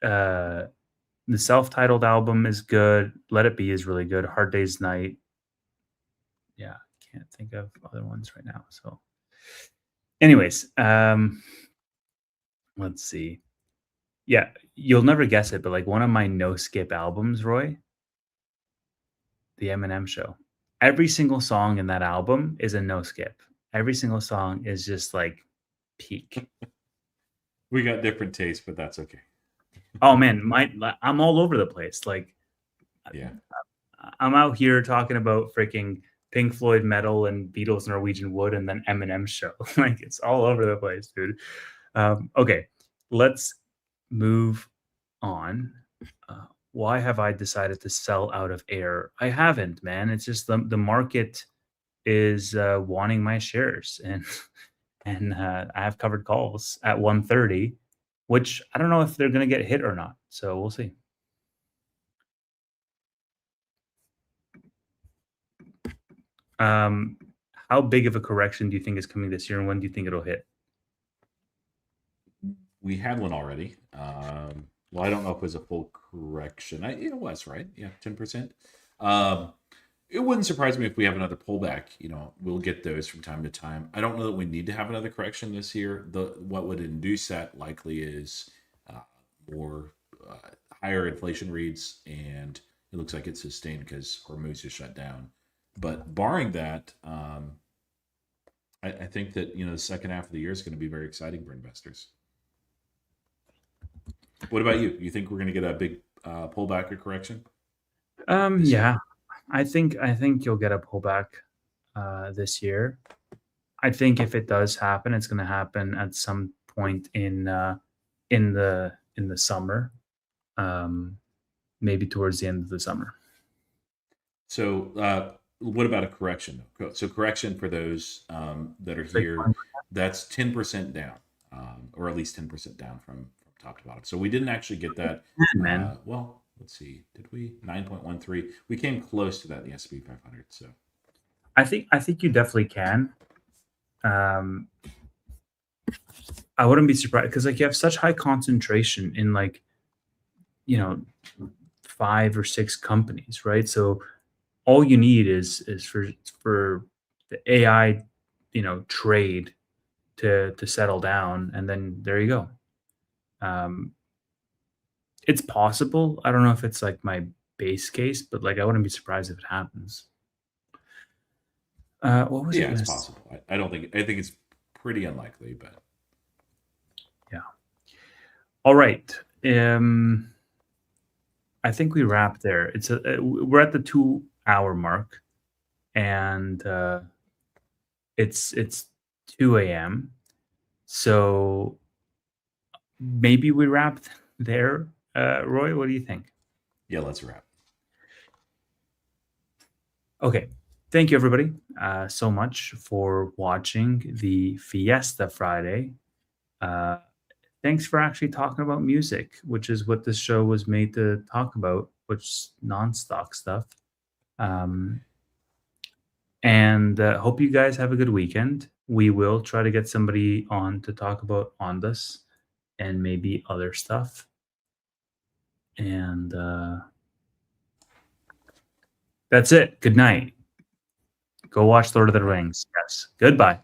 the self-titled album is good. Let It Be is really good. Hard Day's Night. Yeah, can't think of other ones right now. So, anyways, let's see. Yeah, you'll never guess it, but like one of my no skip albums, Roy, the Eminem Show. Every single song in that album is a no skip. Every single song is just like peak. We got different tastes, but that's okay. Oh man, I'm all over the place. Like Yeah. I'm out here talking about freaking Pink Floyd metal and Beatles Norwegian Wood and then Eminem Show. Like it's all over the place, dude. Okay, let's move on. Why have I decided to sell out of air? I haven't, man. It's just the market is wanting my shares, and I have covered calls at 130, which I don't know if they're going to get hit or not. So we'll see. Um, how big of a correction do you think is coming this year, and when do you think it'll hit? We had one already. Well, I don't know if it was a full correction. It was right. Yeah, 10%. Um, It wouldn't surprise me if we have another pullback. We'll get those from time to time. I don't know that we need to have another correction this year. What would induce that likely is uh, more uh, higher inflation reads, and it looks like it's sustained because Hormuz is shut down. But barring that, I think that the second half of the year is going to be very exciting for investors. What about you? You think we're going to get a big pullback or correction this year? Yeah, I think you'll get a pullback this year. I think if it does happen, it's going to happen at some point in the summer, um, maybe towards the end of the summer. So, what about a correction? So, correction for those that are It's like here, that's 10% down, or at least 10% down from top to bottom. So, we didn't actually get that. man. Well, let's see. Did we? 9.13. We came close to that in the S&P 500. So, I think you definitely can. Um, I wouldn't be surprised because like you have such high concentration in like you know 5 or 6 companies, right? So all you need is for the AI, trade to settle down, and then there you go. Um, it's possible. I don't know if it's like my base case, but like I wouldn't be surprised if it happens. What was I yeah, going it's to? possible. I don't think, I think it's pretty unlikely, but Yeah. All right. I think we wrap there. We're at the 2 hour mark, and it's 2 a.m. So maybe we wrapped there. Roy, what do you think? yeah, let's wrap. Okay. Thank you, everybody, so much for watching the Fiesta Friday. Uh, Thanks for actually talking about music, which is what this show was made to talk about, which is non-stock stuff. Um, and hope you guys have a good weekend. We will try to get somebody on to talk about Ondas and maybe other stuff. And that's it. Good night. Go watch Lord of the Rings. Yes. Goodbye.